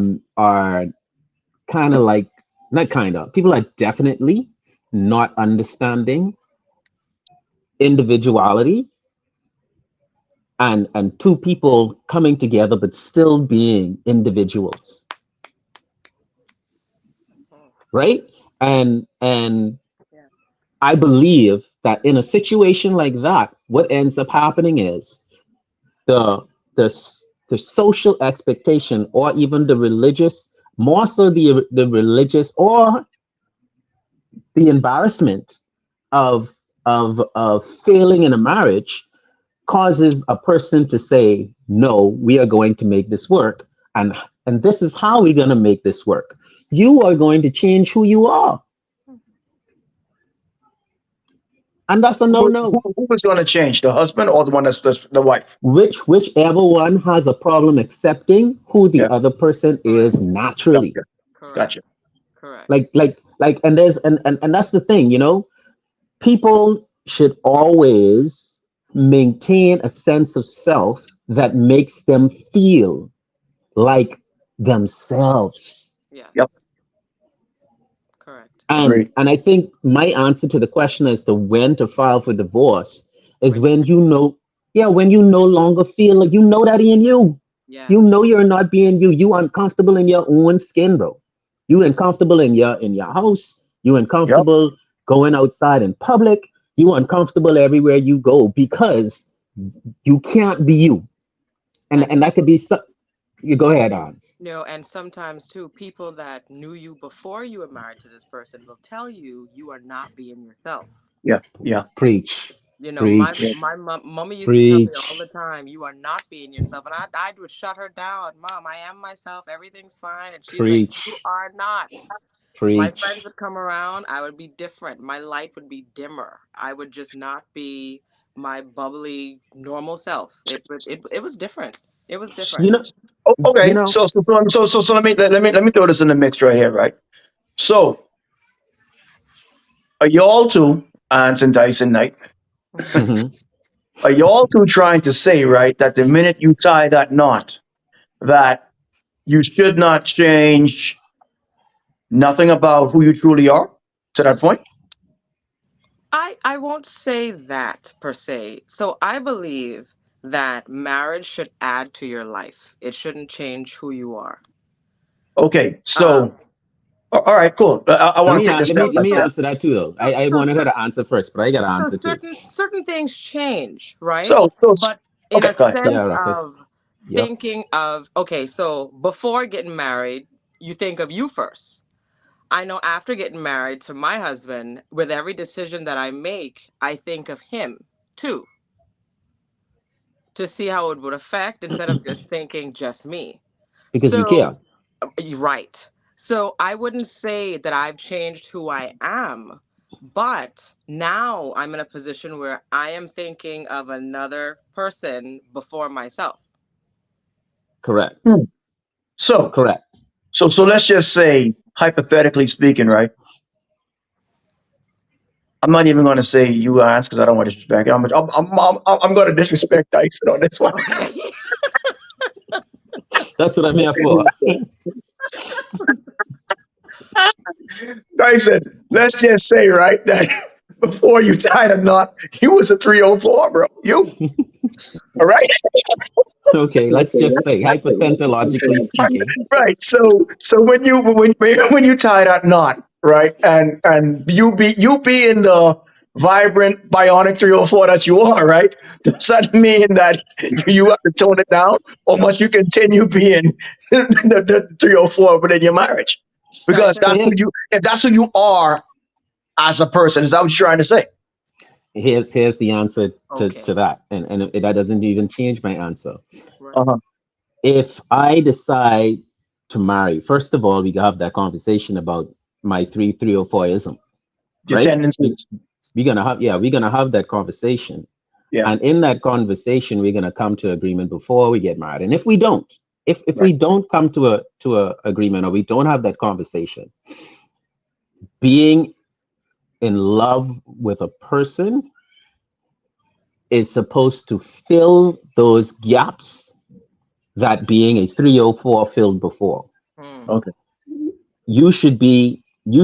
Speaker 1: kind of like, not kind of, people are definitely not understanding individuality and two people coming together but still being individuals,
Speaker 3: Mm.
Speaker 1: right? And
Speaker 3: Yes.
Speaker 1: I believe that in a situation like that, what ends up happening is the the social expectation or even the religious, more so the religious or the embarrassment of of failing in a marriage causes a person to say, no, we are going to make this work, and this is how we're going to make this work. You are going to change who you are, and that's a no no.
Speaker 2: Who is going to change? The husband or the one that's the wife?
Speaker 1: Whichever one has a problem accepting who the
Speaker 2: Yeah.
Speaker 1: other person
Speaker 3: Correct.
Speaker 1: is naturally.
Speaker 2: Gotcha.
Speaker 3: Correct.
Speaker 2: Gotcha.
Speaker 3: Correct.
Speaker 1: Like and there's and that's the thing, people should always maintain a sense of self that makes them feel like themselves.
Speaker 2: Yep.
Speaker 3: Yes. Correct.
Speaker 1: and
Speaker 2: Agree.
Speaker 1: and I think my answer to the question as to when to file for divorce is
Speaker 3: When you
Speaker 1: when yeah, when you no longer feel like that in you. You
Speaker 3: yes.
Speaker 1: know you're not being you. You uncomfortable in your own skin, bro. You
Speaker 3: Yes.
Speaker 1: uncomfortable in your house. You
Speaker 2: Yep.
Speaker 1: uncomfortable going outside in public. You uncomfortable everywhere you go because you can't be you.
Speaker 3: And
Speaker 1: And that could be you go ahead, Hans.
Speaker 3: and sometimes too, people that knew you before you were married to this person will tell you you are not being yourself.
Speaker 2: Yeah. Yeah.
Speaker 1: Preach.
Speaker 3: My
Speaker 2: Yeah.
Speaker 1: Preach.
Speaker 3: mommy used to tell me all
Speaker 1: Preach.
Speaker 3: the time, "You are not being yourself," and I would shut her down. Mom, I am myself. Everything's fine, and she's like, "You
Speaker 1: Preach.
Speaker 3: are not." My friends
Speaker 1: Preach.
Speaker 3: would come around. I would be different. My light would be dimmer. I would just not be my bubbly normal self. It was different. It was
Speaker 1: You
Speaker 3: different.
Speaker 1: know, You
Speaker 2: Okay,
Speaker 1: know.
Speaker 2: so let me throw this in the mix right here, right? So are y'all two, Ants and Dyson Knight,
Speaker 3: Mhm.
Speaker 1: Hmm.
Speaker 2: are y'all two trying to say, right, that the minute you tie that knot, that you should not change nothing about who you truly are to that point?
Speaker 3: I won't say that per se. So I believe that marriage should add to your life. It shouldn't change who you are.
Speaker 2: Okay, so
Speaker 3: Um,
Speaker 2: all right, cool. I
Speaker 1: Let
Speaker 2: want
Speaker 1: me
Speaker 2: to take this step
Speaker 1: let
Speaker 2: by
Speaker 1: me
Speaker 2: step.
Speaker 1: answer that too, though. I
Speaker 3: so
Speaker 1: wanted her to answer first, but I got to
Speaker 3: so
Speaker 1: answer too.
Speaker 3: certain things change, right?
Speaker 2: So
Speaker 3: But in
Speaker 2: okay,
Speaker 3: a
Speaker 2: go ahead.
Speaker 1: Yeah,
Speaker 3: sense
Speaker 1: Ruckus.
Speaker 3: of
Speaker 1: Yep.
Speaker 3: thinking of, okay, so before getting married, you think of you first. I know after getting married to my husband, with every decision that I make, I think of him too, to see how it would affect instead of just thinking just me.
Speaker 1: Because you care.
Speaker 3: So, you're right. So I wouldn't say that I've changed who I am, but now I'm in a position where I am thinking of another person before myself.
Speaker 1: Correct.
Speaker 2: Hmm. So
Speaker 1: Correct.
Speaker 2: so let's just say, hypothetically speaking, right? I'm not even going to say you ask because I don't want to disrespect. I'm going to disrespect Dyson on this one.
Speaker 3: Okay.
Speaker 1: That's what I'm here for.
Speaker 2: Dyson, let's just say, right, that before you tied a knot, you was a 304, bro. You, all right?
Speaker 1: Okay, let's just say, hypothetologically speaking.
Speaker 2: Right. So when you tie that knot, right, and you be in the vibrant bionic 304 that you are, right? Does that mean that you have to tone it down, or must you continue being the 304 within your marriage? Because
Speaker 3: Dyson,
Speaker 1: So
Speaker 2: if that's who you are as a person, is that what you're trying to say?
Speaker 1: here's the answer to
Speaker 3: okay.
Speaker 1: that, and that doesn't even change my answer.
Speaker 3: Right.
Speaker 2: Uh-huh.
Speaker 1: If I decide to marry, first of all, we have that conversation about my 304ism,
Speaker 2: Your
Speaker 1: right?
Speaker 2: tendencies.
Speaker 1: We're gonna have, yeah, we're gonna have that conversation,
Speaker 2: Yeah.
Speaker 1: and in that conversation, we're gonna come to agreement before we get married. And if we don't, if
Speaker 2: Right.
Speaker 1: we don't come to a agreement, or we don't have that conversation, being in love with a person is supposed to fill those gaps that being a 304 filled before.
Speaker 3: Hmm.
Speaker 2: Okay.
Speaker 1: You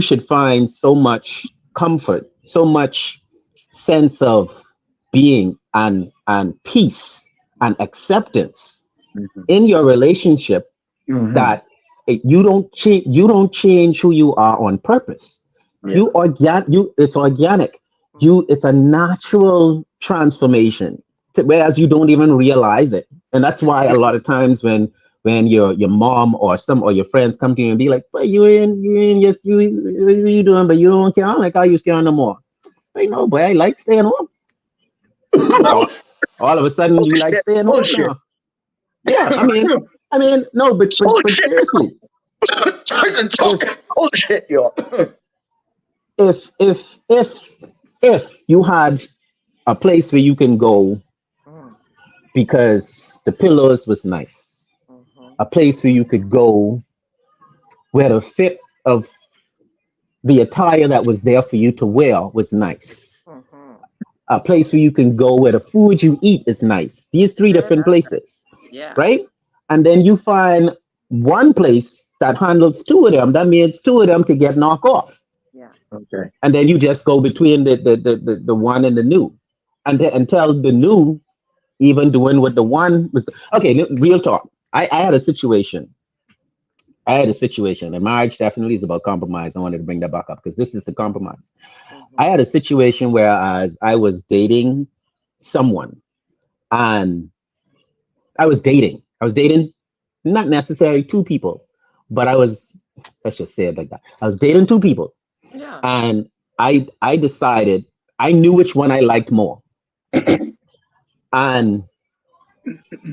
Speaker 1: should find so much comfort, so much sense of being and peace and acceptance
Speaker 2: Hmm.
Speaker 1: in your relationship
Speaker 2: Hmm.
Speaker 1: that you don't change who you are on purpose.
Speaker 2: Yeah.
Speaker 1: You it's organic. It's a natural transformation, whereas you don't even realize it. And that's why a lot of times when your mom or some or your friends come to you and be like, but you in just you what you doing, but you don't care. I'm like, how you scared no more? I know, but I like staying home. All of a sudden you like
Speaker 2: Bullshit.
Speaker 1: staying home
Speaker 2: Bullshit.
Speaker 1: now. Yeah, I mean, no, but
Speaker 2: Bullshit.
Speaker 1: seriously,
Speaker 2: Tyson
Speaker 1: if
Speaker 2: talking bullshit, yo.
Speaker 1: if if if if you had a place where you can go
Speaker 3: Hmm.
Speaker 1: because the pillows was nice,
Speaker 3: Hmm.
Speaker 1: a place where you could go where the fit of the attire that was there for you to wear was nice,
Speaker 3: Hmm.
Speaker 1: a place where you can go where the food you eat is nice. These three
Speaker 3: Yeah.
Speaker 1: different places,
Speaker 3: Yeah.
Speaker 1: right? And then you find one place that handles two of them. That means two of them could get knocked off,
Speaker 3: Yeah.
Speaker 2: Okay.
Speaker 1: and then you just go between the one and the new, and until the new even doing what the one was. Okay, real talk. I had a situation. I had a situation, and marriage definitely is about compromise. I wanted to bring that back up because this is the compromise. I
Speaker 3: Hmm.
Speaker 1: had a situation where as I was dating someone, and I was dating not necessarily two people, but let's just say it like that. I was dating two people,
Speaker 3: Yeah.
Speaker 1: and I decided I knew which one I liked more, and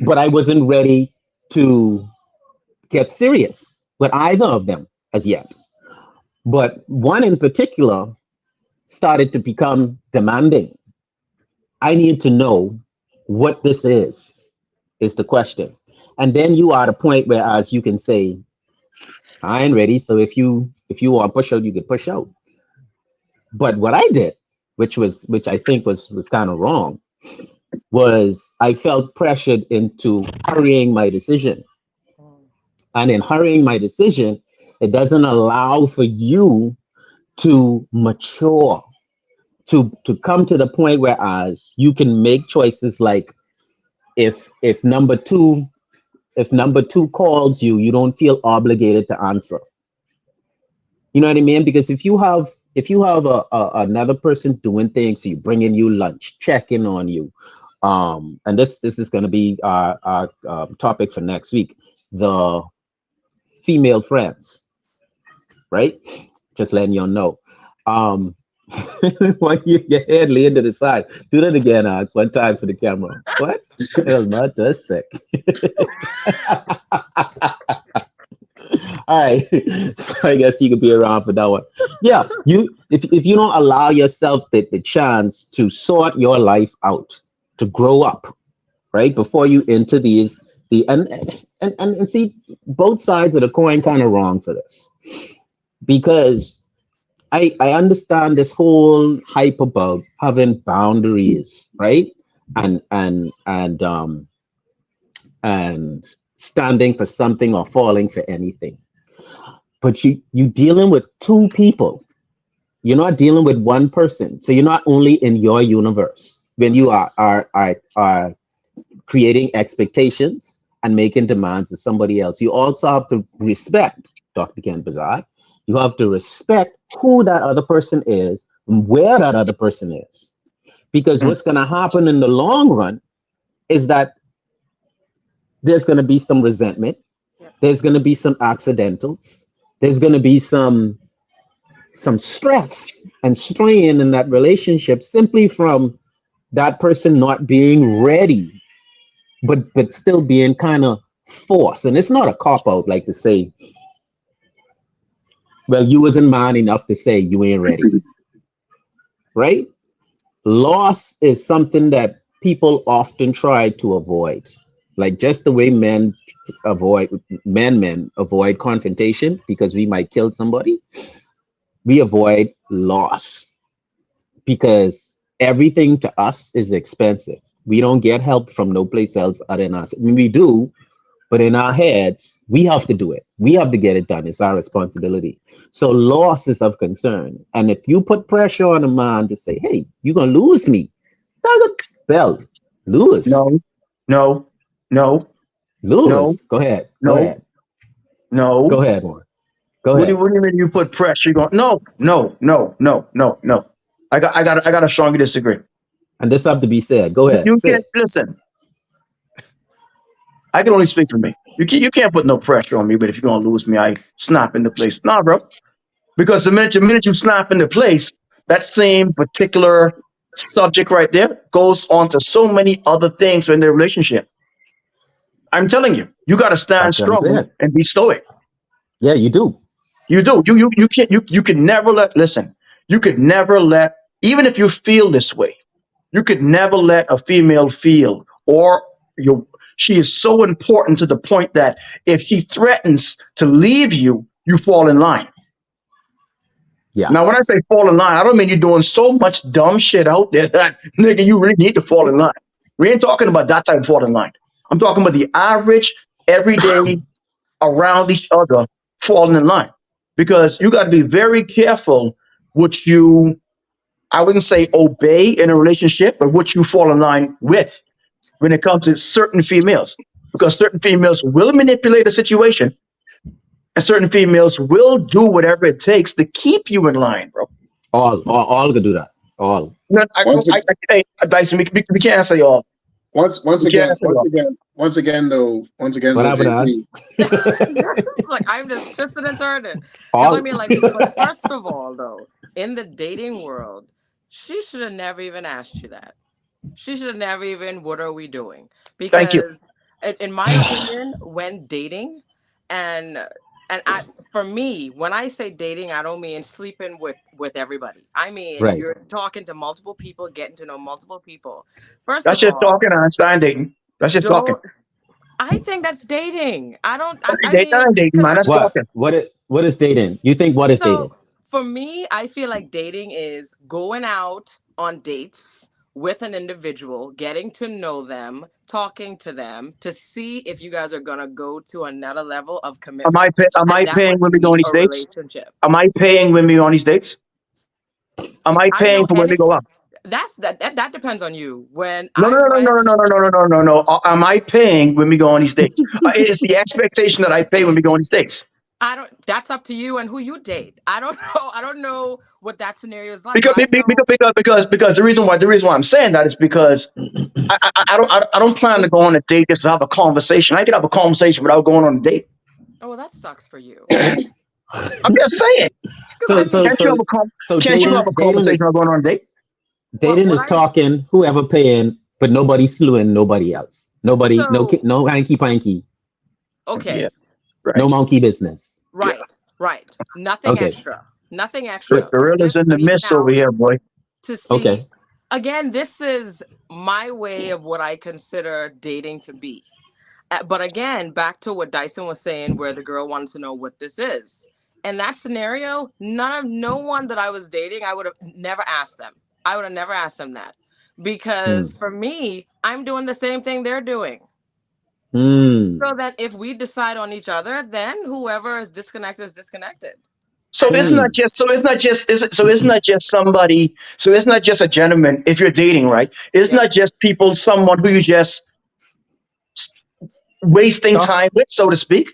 Speaker 1: but I wasn't ready to get serious with either of them as yet. But one in particular started to become demanding. I need to know what this is the question. And then you are at a point where as you can say, I ain't ready. So if you want push out, you can push out. But what I did, which I think was kind of wrong, was I felt pressured into hurrying my decision.
Speaker 3: Mm.
Speaker 1: And in hurrying my decision, it doesn't allow for you to mature, to come to the point where as you can make choices like if number two if number two calls you, you don't feel obligated to answer. You know what I mean? Because if you have another person doing things for you, bringing you lunch, checking on you, and this is going to be our topic for next week, the female friends, right? Just letting you know. Um, why your head laying to the side? Do that again, Alex. One time for the camera. What? Hell, not just sick. All right. So I guess you could be around for that one. Yeah, if you don't allow yourself the chance to sort your life out, to grow up, right? Before you enter the and see both sides of the coin kind of wrong for this. Because I understand this whole hype about having boundaries, right? And standing for something or falling for anything. But you dealing with two people. You're not dealing with one person. So you're not only in your universe when you are creating expectations and making demands of somebody else. You also have to respect, Dr. Ken Bazar. You have to respect who that other person is and where that other person is. Because
Speaker 2: Mm.
Speaker 1: what's going to happen in the long run is that there's going to be some resentment.
Speaker 3: Yep.
Speaker 1: There's going to be some accidentals. There's going to be some stress and strain in that relationship simply from that person not being ready, but still being kind of forced. And it's not a cop out like to say, well, you wasn't man enough to say you ain't ready, right? Loss is something that people often try to avoid. Like just the way avoid men avoid confrontation because we might kill somebody, we avoid loss because everything to us is expensive. We don't get help from no place else other than us. I mean, we do, but in our heads, we have to do it. We have to get it done. It's our responsibility. So loss is of concern. And if you put pressure on a man to say, hey, you're going to lose me, well, lose,
Speaker 2: No, no, no, no,
Speaker 1: lose. Go ahead. Go
Speaker 2: no,
Speaker 1: ahead. Go
Speaker 2: no.
Speaker 1: ahead, Warren. Go
Speaker 2: What do you,
Speaker 1: ahead.
Speaker 2: what do you mean you put pressure? You going, no, no, no, no, no, no. I got to strongly disagree.
Speaker 1: And this have to be said. Go ahead.
Speaker 2: You
Speaker 1: Say
Speaker 2: can't
Speaker 1: it.
Speaker 2: listen. I can only speak for me. You can't put no pressure on me. But if you're gonna lose me, I snap into place. Nah, bro. Because the minute you snap into place, that same particular subject right there goes on to so many other things in the relationship. I'm telling you, you got to stand
Speaker 1: That's what I'm
Speaker 2: strong
Speaker 1: saying.
Speaker 2: and be stoic.
Speaker 1: Yeah, you do.
Speaker 2: You do. You can't. You can never let. Listen. You could never let. Even if you feel this way, you could never let a female feel or you. She is so important to the point that if she threatens to leave you, you fall in line. Now, when I
Speaker 1: Yes.
Speaker 2: say fall in line, I don't mean you're doing so much dumb shit out there that nigga, you really need to fall in line. We ain't talking about that type of fall in line. I'm talking about the average, everyday, around each other falling in line. Because you got to be very careful what you, I wouldn't say obey in a relationship, but what you fall in line with when it comes to certain females. Because certain females will manipulate a situation and certain females will do whatever it takes to keep you in line, bro.
Speaker 1: All can do that. All.
Speaker 2: No,
Speaker 4: Once
Speaker 2: Dyson, we can't say all.
Speaker 4: once once
Speaker 2: We can't
Speaker 4: again,
Speaker 2: say
Speaker 4: once
Speaker 2: all.
Speaker 4: again,
Speaker 1: What
Speaker 4: once again though,
Speaker 1: happened, Alex?
Speaker 4: JP.
Speaker 3: Like I'm just twisted and turning. Because I
Speaker 1: All.
Speaker 3: mean, like, but first of all, though, in the dating world, she should have never even asked you that. She should have never even, what are we doing?
Speaker 2: Thank you.
Speaker 3: Because in my opinion, when dating and for me, when I say dating, I don't mean sleeping with everybody. I mean
Speaker 1: Right.
Speaker 3: you're talking to multiple people, getting to know multiple people. First
Speaker 2: That's
Speaker 3: of
Speaker 2: just
Speaker 3: all,
Speaker 2: talking, Einstein dating. That's just talking.
Speaker 3: don't I think that's dating. I don't. I
Speaker 2: Date
Speaker 3: mean,
Speaker 2: and dating,
Speaker 3: because
Speaker 2: man. That's
Speaker 1: What?
Speaker 2: talking.
Speaker 1: What is dating? You think what is
Speaker 3: so
Speaker 1: dating?
Speaker 3: for me, I feel like dating is going out on dates with an individual, getting to know them, talking to them to see if you guys are gonna go to another level of commitment,
Speaker 2: Am
Speaker 3: and
Speaker 2: I
Speaker 3: that
Speaker 2: paying
Speaker 3: would
Speaker 2: when we go on
Speaker 3: be
Speaker 2: these
Speaker 3: a
Speaker 2: dates?
Speaker 3: relationship.
Speaker 2: Am I paying when we go on these dates? Am I
Speaker 3: I
Speaker 2: paying
Speaker 3: know,
Speaker 2: for when
Speaker 3: and
Speaker 2: we go out?
Speaker 3: that depends on you. When
Speaker 2: No,
Speaker 3: I
Speaker 2: no, no, no,
Speaker 3: went,
Speaker 2: no, no, no, no, no, no, no, no. Am I paying when we go on these dates? It's the expectation that I pay when we go on these dates.
Speaker 3: I don't. That's up to you and who you date. I don't know. I don't know what that scenario is like.
Speaker 2: Because
Speaker 3: I know.
Speaker 2: the reason why I'm saying that is because I don't plan to go on a date just to have a conversation. I can have a conversation without going on a date.
Speaker 3: Oh, well, that sucks for you.
Speaker 2: I'm just saying.
Speaker 3: Because
Speaker 1: So
Speaker 3: I
Speaker 1: so
Speaker 3: mean,
Speaker 2: Can't you have
Speaker 1: so
Speaker 2: a con-
Speaker 1: so
Speaker 2: can't you have
Speaker 1: dating
Speaker 2: a conversation without going on a date?
Speaker 1: dating
Speaker 3: what
Speaker 1: is
Speaker 3: I
Speaker 1: talking whoever paying, but nobody slewing nobody else. Nobody
Speaker 3: so
Speaker 1: no hanky panky,
Speaker 2: Yeah,
Speaker 3: okay,
Speaker 1: no
Speaker 2: right.
Speaker 1: monkey business.
Speaker 2: Yeah.
Speaker 3: right. Nothing
Speaker 1: Okay.
Speaker 3: extra. Nothing
Speaker 2: The
Speaker 3: extra.
Speaker 2: gorillas
Speaker 3: Just
Speaker 2: in the
Speaker 3: being
Speaker 2: mist over
Speaker 3: out
Speaker 2: here, boy.
Speaker 3: to see.
Speaker 1: Okay.
Speaker 3: Again, this is my way of what I consider dating to be. But again, back to what Dyson was saying, where the girl wanted to know what this is. In that scenario, no one that I was dating, I would have never asked them. I would have never asked them that. Because
Speaker 1: Hmm.
Speaker 3: for me, I'm doing the same thing they're doing.
Speaker 1: Hmm.
Speaker 3: So that if we decide on each other, then whoever is disconnected is disconnected.
Speaker 2: So
Speaker 3: And
Speaker 2: it's
Speaker 3: then,
Speaker 2: not
Speaker 1: Hmm.
Speaker 2: just so it's not just is it, so it's not just somebody. So it's not just a gentleman. If you're dating, right? It's
Speaker 3: yep,
Speaker 2: not just people, someone who you just s- wasting
Speaker 1: Talk.
Speaker 2: time with, so to speak.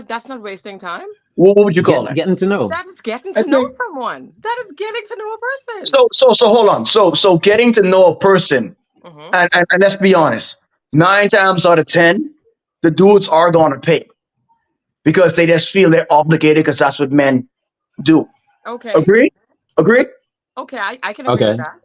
Speaker 3: that's not wasting time.
Speaker 2: What would you call that?
Speaker 1: Getting to know.
Speaker 3: That is getting
Speaker 4: I
Speaker 3: to know
Speaker 4: think
Speaker 3: someone. That is getting to know a person.
Speaker 2: So hold on. So getting to know a person,
Speaker 3: Hmm.
Speaker 2: and let's be honest, 9 times out of 10, the dudes are gonna pay because they just feel they're obligated because that's what men do.
Speaker 3: Okay.
Speaker 2: Agree? Agree?
Speaker 3: Okay, I can agree with
Speaker 1: Okay.
Speaker 3: that.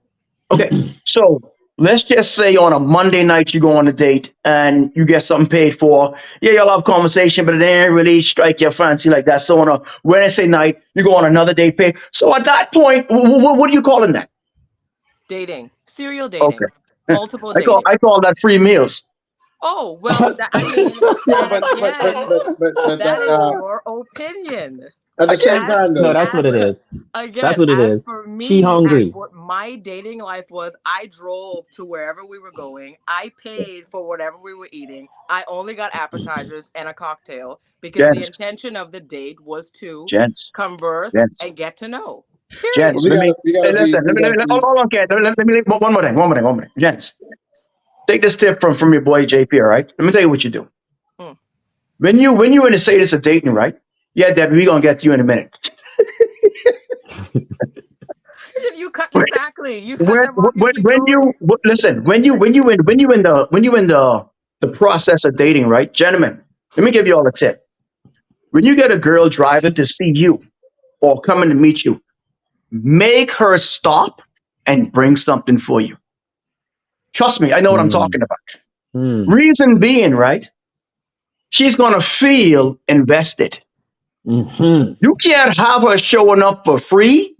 Speaker 2: Okay. So let's just say on a Monday night you go on a date and you get something paid for. Yeah, y'all have conversation, but it ain't really strike your fancy like that. So on a Wednesday night you go on another date paid. So at that point, what are you calling that?
Speaker 3: Dating, serial
Speaker 2: Okay.
Speaker 3: dating, multiple
Speaker 2: I call
Speaker 3: dating.
Speaker 2: I call that free meals.
Speaker 3: Oh, well, that I mean,
Speaker 4: yeah,
Speaker 3: and again,
Speaker 4: but
Speaker 3: that
Speaker 4: that
Speaker 3: is your opinion.
Speaker 4: at
Speaker 2: I
Speaker 4: the
Speaker 2: can't.
Speaker 4: same
Speaker 3: As
Speaker 4: time
Speaker 1: No,
Speaker 4: though,
Speaker 1: that's what
Speaker 3: as
Speaker 1: it is. That's
Speaker 3: again,
Speaker 1: what it
Speaker 3: as
Speaker 1: is.
Speaker 3: for
Speaker 1: She
Speaker 3: me and
Speaker 1: hungry.
Speaker 3: what my dating life was, I drove to wherever we were going. I paid for whatever we were eating. I only got appetizers and a cocktail because the
Speaker 2: Gents,
Speaker 3: intention of the date was to
Speaker 2: gents,
Speaker 3: converse
Speaker 2: gents,
Speaker 3: and get to know.
Speaker 2: gents.
Speaker 3: Period.
Speaker 2: Let me
Speaker 4: we
Speaker 2: Hey,
Speaker 4: gotta be
Speaker 2: listen.
Speaker 4: we gotta
Speaker 2: Hold
Speaker 4: be
Speaker 2: on, Ken. Let me one more thing. Gents, take this tip from your boy JP. All right. Let me tell you what you do.
Speaker 3: Mm.
Speaker 2: When you in a status of dating, right? Yeah, Debbie, we gonna get to you in a minute.
Speaker 3: You cut exactly. You cut them off. You keep
Speaker 2: When
Speaker 3: going.
Speaker 2: you listen, when you in the process of dating, right, gentlemen? Let me give you all a tip. When you get a girl driving to see you or coming to meet you, make her stop and bring something for you. Trust me, I know what I'm
Speaker 1: Hmm.
Speaker 2: talking about.
Speaker 1: Hmm.
Speaker 2: Reason being, right? She's gonna feel invested.
Speaker 1: Hmm.
Speaker 2: You can't have her showing up for free.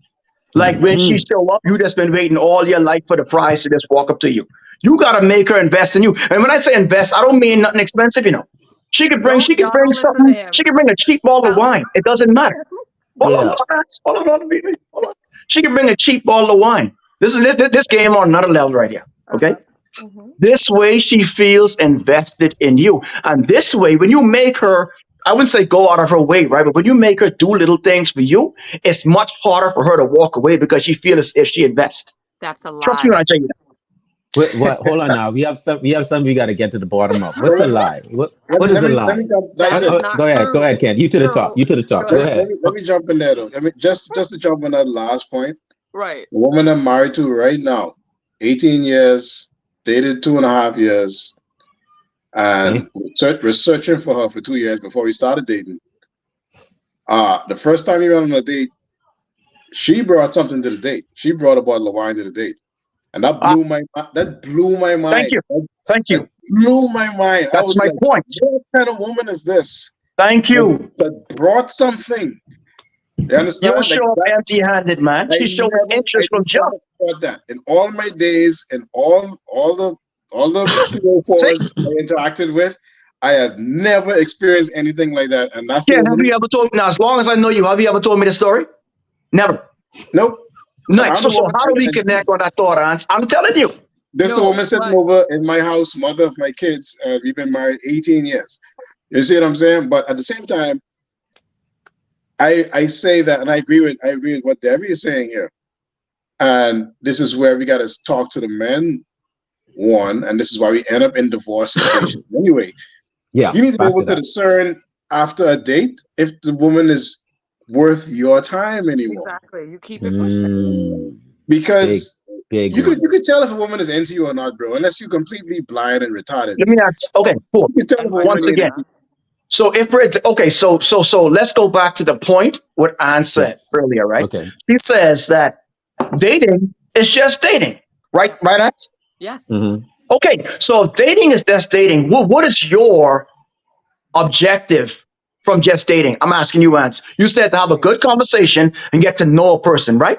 Speaker 2: Like when she
Speaker 1: Hmm.
Speaker 2: show up, you just been waiting all your life for the prize to just walk up to you. You gotta make her invest in you. And when I say invest, I don't mean nothing expensive. She
Speaker 3: Don't
Speaker 2: could
Speaker 3: y'all
Speaker 2: bring
Speaker 3: don't listen to
Speaker 2: something, she
Speaker 3: him.
Speaker 2: could bring a cheap bottle of
Speaker 3: Tell
Speaker 2: wine. It doesn't matter.
Speaker 1: Yeah.
Speaker 2: Hold on, baby. Hold on. She can bring a cheap bottle of wine. This game on another level right here. Okay?
Speaker 3: Uh-huh. Hmm.
Speaker 2: This way she feels invested in you. And this way, when you make her, I wouldn't say go out of her way, right? But when you make her do little things for you, it's much harder for her to walk away because she feels as if she invests.
Speaker 3: That's a
Speaker 2: Trust me when
Speaker 3: lie.
Speaker 2: I tell you that.
Speaker 1: What? Hold on now. We have some. We got to get to the bottom of.
Speaker 4: so
Speaker 1: What's a lie?
Speaker 4: let
Speaker 1: What
Speaker 4: me
Speaker 1: is
Speaker 4: let
Speaker 1: a
Speaker 4: me let
Speaker 1: lie?
Speaker 4: me jump
Speaker 3: That is
Speaker 4: Dyson.
Speaker 3: not
Speaker 1: Go ahead. Go
Speaker 3: true.
Speaker 1: ahead, Ken. You to the top.
Speaker 3: So
Speaker 1: You to the
Speaker 3: go
Speaker 1: top. Go
Speaker 3: ahead.
Speaker 1: ahead.
Speaker 4: Let me jump in there though. I mean just to jump on that last point.
Speaker 3: Right.
Speaker 4: The woman I'm married to right now, 18 years, dated 2.5 years, and
Speaker 1: Okay.
Speaker 4: we're searching for her for 2 years before we started dating. The first time we went on a date, she brought something to the date. She brought a bottle of wine to the date, and
Speaker 2: Ah,
Speaker 4: that blew my
Speaker 2: thank
Speaker 4: mind.
Speaker 2: you. Thank
Speaker 4: That
Speaker 2: you.
Speaker 4: blew my mind. I
Speaker 2: That's
Speaker 4: was
Speaker 2: my
Speaker 4: like,
Speaker 2: point.
Speaker 4: what kind of woman is this
Speaker 2: Thank you.
Speaker 4: that brought something? You
Speaker 2: You don't
Speaker 4: understand? Like
Speaker 2: show up
Speaker 4: that.
Speaker 2: empty handed, man. She showed
Speaker 4: I
Speaker 2: interest from jump.
Speaker 4: never thought that in all my days and all the
Speaker 2: See?
Speaker 4: 304s I interacted with. I have never experienced anything like that, and that's the
Speaker 2: Ken, have
Speaker 4: woman.
Speaker 2: you ever told me now? As long as I know you, have you ever told me the story? Never.
Speaker 4: Nope. And
Speaker 2: Nice.
Speaker 4: I'm
Speaker 2: So,
Speaker 4: the
Speaker 2: so
Speaker 4: woman.
Speaker 2: how do we connect on that thought, Hans? I'm telling you.
Speaker 4: This the
Speaker 3: No,
Speaker 4: woman sitting
Speaker 3: but
Speaker 4: over in my house, mother of my kids. We've been married 18 years. You see what I'm saying? But at the same time, I say that, and I agree with what Debbie is saying here. And this is where we got to talk to the men, one, and this is why we end up in divorce situations. Anyway,
Speaker 1: Yeah,
Speaker 4: you need to be
Speaker 1: back
Speaker 4: able
Speaker 1: to
Speaker 4: to
Speaker 1: that.
Speaker 4: discern after a date if the woman is worth your time anymore.
Speaker 3: exactly, you keep it pushing.
Speaker 1: Mm, big,
Speaker 4: Because
Speaker 1: big
Speaker 4: you could
Speaker 1: one.
Speaker 4: you could tell if a woman is into you or not, bro, unless you're completely blind and retarded.
Speaker 2: Let me ask. Okay, cool.
Speaker 4: You can tell
Speaker 3: And
Speaker 4: if a
Speaker 3: vice
Speaker 4: woman
Speaker 2: Once
Speaker 4: ain't
Speaker 2: again,
Speaker 4: into
Speaker 3: versa.
Speaker 4: you.
Speaker 2: so if we're okay, so let's go back to the point what Anne said
Speaker 1: Yes.
Speaker 2: earlier, right?
Speaker 1: Okay.
Speaker 2: She says that dating is just dating, right?
Speaker 3: Correct.
Speaker 2: Right, Anne?
Speaker 3: Yes.
Speaker 1: Mm-hmm.
Speaker 2: Okay, so if dating is just dating, what is your objective from just dating? I'm asking you, Ants. You said to have a
Speaker 3: Mm.
Speaker 2: good conversation and get to know a person, right?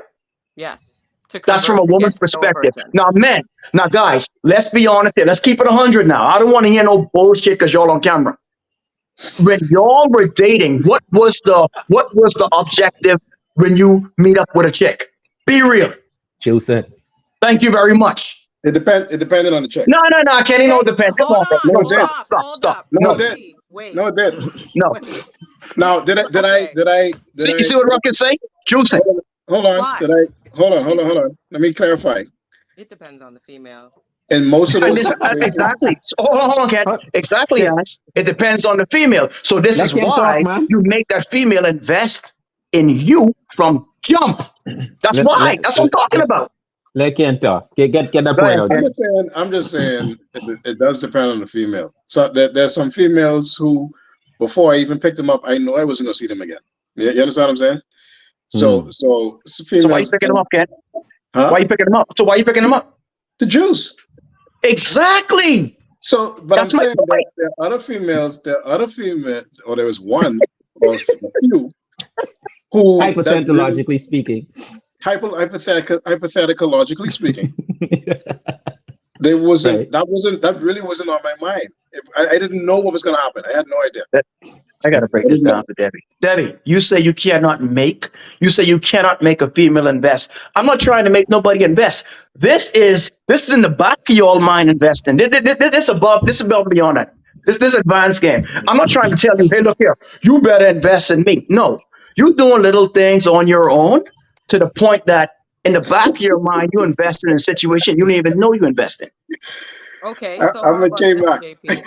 Speaker 3: Yes. To
Speaker 2: That's from
Speaker 3: converse
Speaker 2: a
Speaker 3: and get
Speaker 2: woman's
Speaker 3: to know a
Speaker 2: perspective.
Speaker 3: person.
Speaker 2: Now, men, now, guys, let's be honest here. Let's keep it 100 now. I don't want to hear no bullshit because y'all on camera. When y'all were dating, what was the objective when you meet up with a chick? Be real.
Speaker 1: Juicy.
Speaker 2: Thank you very much.
Speaker 4: It depended on the chick.
Speaker 2: No, no, no, Kenny, no,
Speaker 3: Hey,
Speaker 2: depend. Come
Speaker 3: hold
Speaker 2: on, bro.
Speaker 3: on,
Speaker 4: No,
Speaker 2: No,
Speaker 4: it
Speaker 3: hold
Speaker 4: did.
Speaker 2: stop,
Speaker 3: up,
Speaker 2: stop,
Speaker 3: hold
Speaker 2: stop.
Speaker 3: up.
Speaker 4: No,
Speaker 2: No,
Speaker 4: it did.
Speaker 3: JP,
Speaker 4: No,
Speaker 3: wait,
Speaker 4: it did.
Speaker 2: no.
Speaker 3: wait.
Speaker 4: Now, did I
Speaker 3: Okay.
Speaker 4: did I did
Speaker 2: See, you
Speaker 4: I
Speaker 2: see what Ruckus say? Juicing.
Speaker 4: hold on?
Speaker 3: But
Speaker 4: Did I hold on? Hold
Speaker 3: it
Speaker 4: on? Hold on. Let me clarify.
Speaker 3: it depends on the female.
Speaker 4: In most of
Speaker 2: And
Speaker 4: those
Speaker 2: this
Speaker 4: situations,
Speaker 2: exactly. So, hold on, Ken. Exactly,
Speaker 1: Can,
Speaker 2: yes. It depends on the female. So this
Speaker 1: let
Speaker 2: is
Speaker 1: Ken talk,
Speaker 2: why
Speaker 1: man.
Speaker 2: you make that female invest in you from jump. That's
Speaker 1: Let
Speaker 2: why.
Speaker 1: let
Speaker 2: That's what I'm
Speaker 1: let
Speaker 2: talking
Speaker 1: let,
Speaker 2: about.
Speaker 1: let Ken talk. Get that
Speaker 2: Go
Speaker 1: point
Speaker 2: ahead,
Speaker 1: out
Speaker 2: Ken.
Speaker 1: there.
Speaker 4: I'm just saying it does depend on the female. So there's some females who, before I even picked them up, I know I wasn't gonna see them again. You understand what I'm saying? So
Speaker 1: Mm.
Speaker 4: some
Speaker 2: So why you
Speaker 4: females,
Speaker 2: picking them up, Ken? Why
Speaker 4: huh?
Speaker 2: you picking them up? So why you picking them up?
Speaker 4: The Jews.
Speaker 2: Exactly.
Speaker 4: So, but I'm
Speaker 2: That's my
Speaker 4: saying that
Speaker 2: point.
Speaker 4: there are other female, or there was one or a few who that really
Speaker 1: Hypothetologically speaking.
Speaker 4: hypotheticalogically speaking, there wasn't
Speaker 1: Right.
Speaker 4: that wasn't that really wasn't on my mind. I didn't know what was going to happen. I had no idea.
Speaker 2: I gotta break
Speaker 4: I
Speaker 2: this
Speaker 4: didn't
Speaker 2: down
Speaker 4: know.
Speaker 2: for Debbie. Debbie, you say you cannot make a female invest. I'm not trying to make nobody invest. This is in the back of your mind investing. This is above and beyond that. This advanced game. I'm not trying to tell you, hey, look here, you better invest in me. No, you're doing little things on your own to the point that in the back of your mind, you invested in a situation you didn't even know you invested.
Speaker 3: Okay, so
Speaker 4: I'm
Speaker 3: how
Speaker 4: a
Speaker 3: about
Speaker 4: K
Speaker 3: this,
Speaker 4: Mac.
Speaker 3: JP?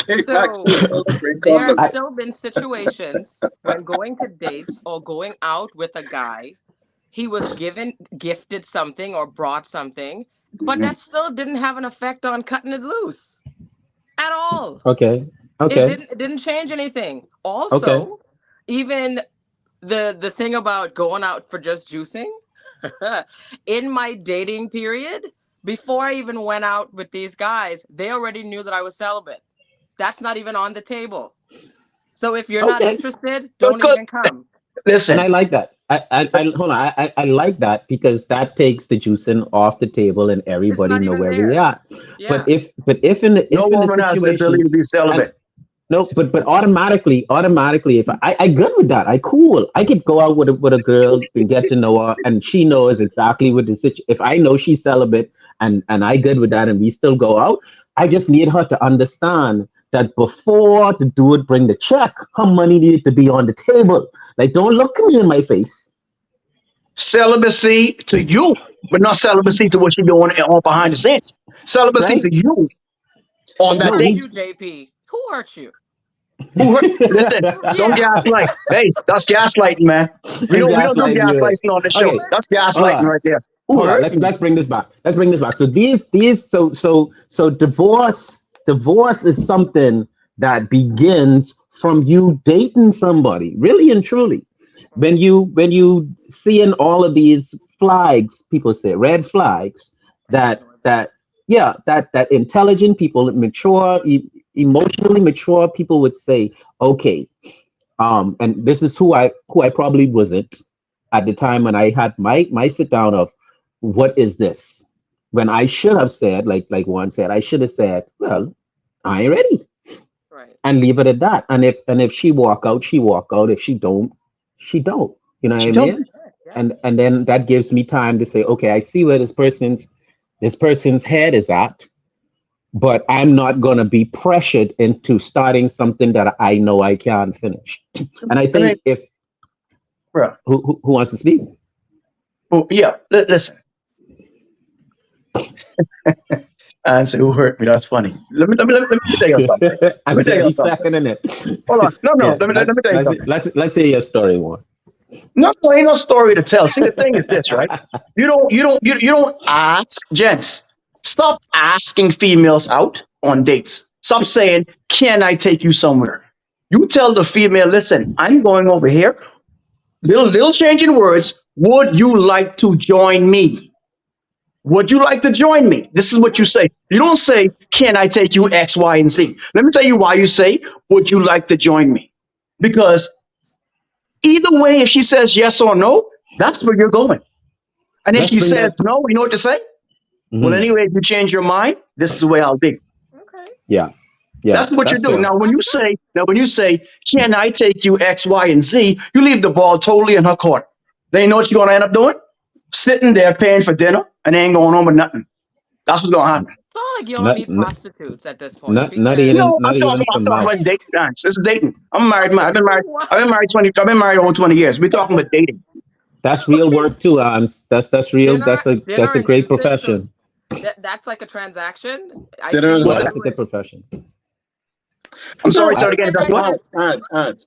Speaker 4: K Mac
Speaker 3: So
Speaker 4: still great
Speaker 3: there have
Speaker 4: conduct.
Speaker 1: I
Speaker 3: still been situations when going to dates or going out with a guy, he was gifted something or brought something, but that still didn't have an effect on cutting it loose at all.
Speaker 1: okay.
Speaker 3: It
Speaker 1: Okay.
Speaker 3: didn't change anything.
Speaker 1: Okay.
Speaker 3: Also, even the thing about going out for just juicing, in my dating period, before I even went out with these guys, they already knew that I was celibate. That's not even on the table. So if you're not
Speaker 1: Okay.
Speaker 3: interested, don't
Speaker 2: Because
Speaker 3: even come.
Speaker 1: And
Speaker 2: listen,
Speaker 1: I like that. I hold on. I like that because that takes the juicing off the table and
Speaker 3: It's
Speaker 1: everybody
Speaker 3: not
Speaker 1: know
Speaker 3: even
Speaker 1: where we
Speaker 3: there.
Speaker 1: are. But
Speaker 3: Yeah.
Speaker 1: if in the
Speaker 2: no
Speaker 1: if in the
Speaker 2: woman has the ability
Speaker 1: situation
Speaker 2: to be
Speaker 1: and
Speaker 2: celibate.
Speaker 1: no, but automatically, if I good with that, I cool. I could go out with a girl and get to know her, and she knows exactly what the situation. If I know she's celibate and I good with that, and we still go out, I just need her to understand that before the dude bring the check, her money needed to be on the table. Like, don't look me in my face,
Speaker 2: Celibacy to you, but not celibacy to what you're doing on behind the scenes. Celibacy
Speaker 1: right?
Speaker 2: to you on
Speaker 3: Who
Speaker 2: that
Speaker 1: No,
Speaker 3: hurt
Speaker 2: date.
Speaker 1: we.
Speaker 3: you, JP? Who hurt you?
Speaker 2: Who hurt? Listen, don't
Speaker 3: Yeah.
Speaker 2: gaslight. Hey, that's gaslighting, man. We
Speaker 1: He's
Speaker 2: don't do
Speaker 1: gaslighting you.
Speaker 2: gaslighting on the
Speaker 3: Who
Speaker 2: show.
Speaker 1: Okay,
Speaker 3: hurt
Speaker 2: That's
Speaker 3: you?
Speaker 1: hold
Speaker 2: gaslighting
Speaker 1: on.
Speaker 2: right there. Who
Speaker 1: Hold on.
Speaker 2: hurt
Speaker 1: Let's
Speaker 2: you?
Speaker 1: let's bring this back. Let's bring this back. So so divorce is something that begins from you dating somebody, really and truly. When you seeing all of these flags, people say red flags
Speaker 3: And you
Speaker 1: that
Speaker 3: ignore them.
Speaker 1: that yeah that intelligent people, mature, emotionally mature people would say, okay, and this is who I probably wasn't at the time when I had my sit down of what is this? When I should have said, like one said, I should have said, well, I ain't ready.
Speaker 3: Right.
Speaker 1: and leave it at that. And if she walk out, she walk out. If she don't, she don't. You know what
Speaker 2: She
Speaker 1: I
Speaker 2: don't.
Speaker 1: mean? And
Speaker 3: Yes.
Speaker 1: and then that gives me time to say, okay, I see where this person's head is at, but I'm not gonna be pressured into starting something that I know I can't finish. And I
Speaker 2: I mean,
Speaker 1: think if
Speaker 2: bro.
Speaker 1: who wants to speak?
Speaker 2: Well, yeah. Listen. And say who hurt me? That's funny. Let me tell you something. Let me
Speaker 1: And
Speaker 2: tell
Speaker 1: then
Speaker 2: you
Speaker 1: he's
Speaker 2: something.
Speaker 1: seconding it.
Speaker 2: Hold on. No, no.
Speaker 1: Yeah,
Speaker 2: Let me tell you something.
Speaker 1: let's hear your story more.
Speaker 2: No, no, ain't no story to tell. See, the thing is this, right? You don't ask, gents. Stop asking females out on dates. Stop saying, "Can I take you somewhere?" You tell the female, "Listen, I'm going over here." Little change in words. Would you like to join me? Would you like to join me? This is what you say. You don't say, "Can I take you X, Y, and Z?" Let me tell you why you say, "Would you like to join me?" Because either way, if she says yes or no, that's where you're going. And if
Speaker 1: Let's
Speaker 2: she
Speaker 1: bring
Speaker 2: says
Speaker 1: that.
Speaker 2: no, you know what to say? Well,
Speaker 1: Mhm.
Speaker 2: anyway, if you change your mind, this is the way I'll be.
Speaker 3: Okay.
Speaker 1: Yeah, yeah,
Speaker 2: That's what you
Speaker 1: that's
Speaker 2: do.
Speaker 1: fair.
Speaker 3: That's good.
Speaker 2: Now when you say, "Can I take you X, Y, and Z?" You leave the ball totally in her court. Then you know what you're gonna end up doing? Sitting there paying for dinner and ain't going home with nothing. That's what's gonna happen.
Speaker 3: It's not like y'all
Speaker 1: Not,
Speaker 3: need
Speaker 1: not,
Speaker 3: prostitutes at this point
Speaker 1: not
Speaker 3: because
Speaker 1: even,
Speaker 2: No,
Speaker 1: not even
Speaker 2: I'm
Speaker 1: some
Speaker 2: talking about
Speaker 1: mouth.
Speaker 2: dating. Guys. This is dating. I'm married, man.
Speaker 3: what?
Speaker 2: I've been married over 20 years. We're talking about dating.
Speaker 1: That's real
Speaker 3: Okay.
Speaker 1: work too. That's real.
Speaker 3: Dinner,
Speaker 1: That's
Speaker 3: dinner
Speaker 1: a
Speaker 3: and
Speaker 1: great
Speaker 3: juices. So
Speaker 1: profession.
Speaker 3: that's like a transaction. I
Speaker 4: Dinner and
Speaker 3: feed
Speaker 1: Yeah,
Speaker 2: What's that?
Speaker 1: that's a
Speaker 3: you.
Speaker 1: good profession.
Speaker 2: I'm sorry,
Speaker 4: no,
Speaker 2: say
Speaker 1: I,
Speaker 2: it again.
Speaker 3: Like
Speaker 2: That's
Speaker 3: I
Speaker 2: wrong.
Speaker 3: said,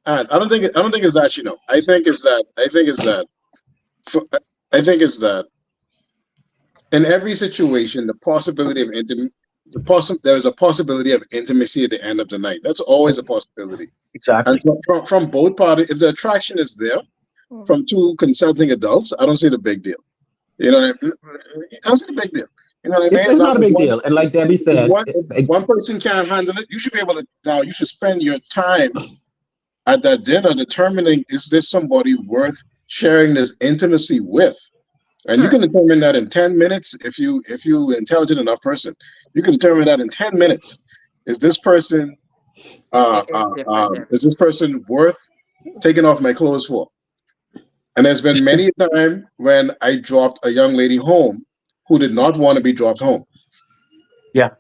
Speaker 4: I don't think it's that. I think it's that. I think it's that in every situation, there's a possibility of intimacy at the end of the night. That's always a possibility. And
Speaker 2: Exactly.
Speaker 4: from both parties, if the attraction is there from two consenting adults, I don't see the big deal. You know what I mean? I don't see the big deal. You know what I mean?
Speaker 1: it's
Speaker 4: As long
Speaker 1: not a
Speaker 4: as
Speaker 1: big deal. And like Debbie said,
Speaker 4: if one person can't handle it, you should be able to. Now you should spend your time at that dinner determining, is this somebody worth sharing this intimacy with? And you can
Speaker 3: sure,
Speaker 4: determine that in 10 minutes if you intelligent enough person. You can determine that in 10 minutes. Is this person
Speaker 3: it's different, Debbie.
Speaker 4: is this person worth taking off my clothes for? And there's been many a time when I dropped a young lady home who did not want to be dropped home.
Speaker 2: Yeah.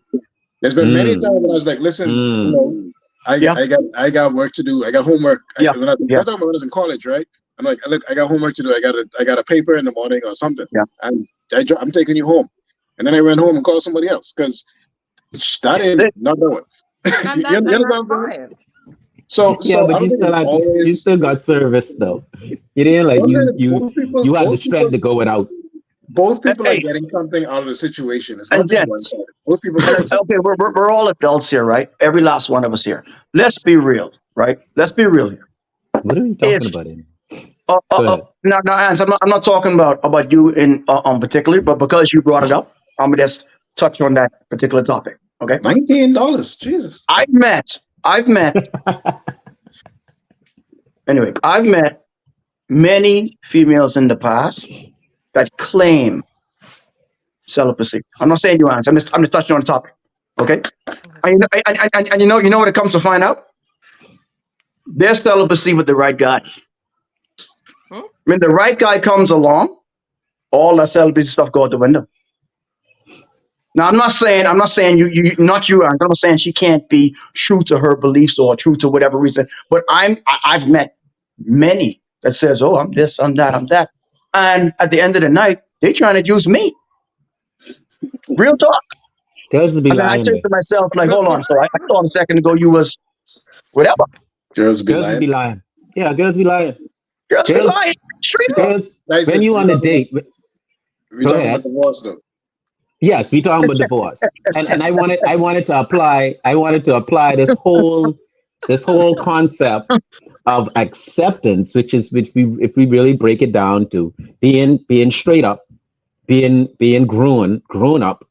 Speaker 4: There's been many a time when I was like, listen,
Speaker 1: mm,
Speaker 2: Yeah.
Speaker 4: I got work to do. I got homework.
Speaker 2: Yeah.
Speaker 4: When I,
Speaker 2: Yeah.
Speaker 4: that time when I was in college, right? I'm like, look, I got homework to do. I got a paper in the morning or something,
Speaker 2: Yeah.
Speaker 4: and I'm taking you home. And then I ran home and called somebody else because that ain't not going.
Speaker 3: And
Speaker 4: You
Speaker 3: and
Speaker 4: understand what
Speaker 3: that's
Speaker 4: I'm saying?
Speaker 3: fine.
Speaker 1: yeah,
Speaker 4: So I
Speaker 1: but
Speaker 4: don't think it's
Speaker 1: you still
Speaker 4: always.
Speaker 1: got service though. You didn't
Speaker 4: What
Speaker 1: like
Speaker 4: I'm saying
Speaker 1: you
Speaker 4: is
Speaker 1: you you had the strength to go without.
Speaker 4: both people are
Speaker 2: Hey,
Speaker 4: getting something out of the situation. It's not
Speaker 2: and
Speaker 4: just one
Speaker 2: gents,
Speaker 4: side. Both people
Speaker 2: and
Speaker 4: getting something.
Speaker 2: okay, we're all adults here, right? Every last one of us here. Let's be real, right? Let's be real here.
Speaker 1: What are you
Speaker 2: If
Speaker 1: talking about? Go ahead.
Speaker 2: no, Hans, I'm not talking about you in on particularly, but because you brought it up, I'm gonna just touch on that particular topic. Okay.
Speaker 4: $19, Jesus.
Speaker 2: I've met anyway. I've met many females in the past that claim celibacy. I'm not saying you, Hans. I'm just touching on the topic. Okay.
Speaker 3: Mhm.
Speaker 2: And you know what it comes to find out? Their celibacy with the right guy.
Speaker 3: Hmm?
Speaker 2: When the right guy comes along, all that celibacy stuff go out the window. Now, I'm not saying not you. I'm not saying she can't be true to her beliefs or true to whatever reason. But I've met many that says, "Oh, I'm this, I'm that, I'm that," and at the end of the night, they trying to use me. Real talk.
Speaker 1: Girls will be
Speaker 2: And then I
Speaker 1: lying,
Speaker 2: think
Speaker 1: man.
Speaker 2: to myself, like,
Speaker 3: Girls
Speaker 2: hold
Speaker 3: be
Speaker 2: on. So I thought a second ago you was whatever.
Speaker 4: Girls be
Speaker 1: Girls will
Speaker 4: lying.
Speaker 1: be lying. Yeah, girls be lying.
Speaker 2: Girls be
Speaker 1: Girls,
Speaker 2: lying straight up.
Speaker 1: girls.
Speaker 4: Guys,
Speaker 1: When you on a date,
Speaker 4: we
Speaker 1: go
Speaker 4: talking about
Speaker 1: ahead.
Speaker 4: divorce though.
Speaker 1: Yes, we talking about divorce, and I wanted to apply this whole concept of acceptance, which we if we really break it down to being straight up, being grown up,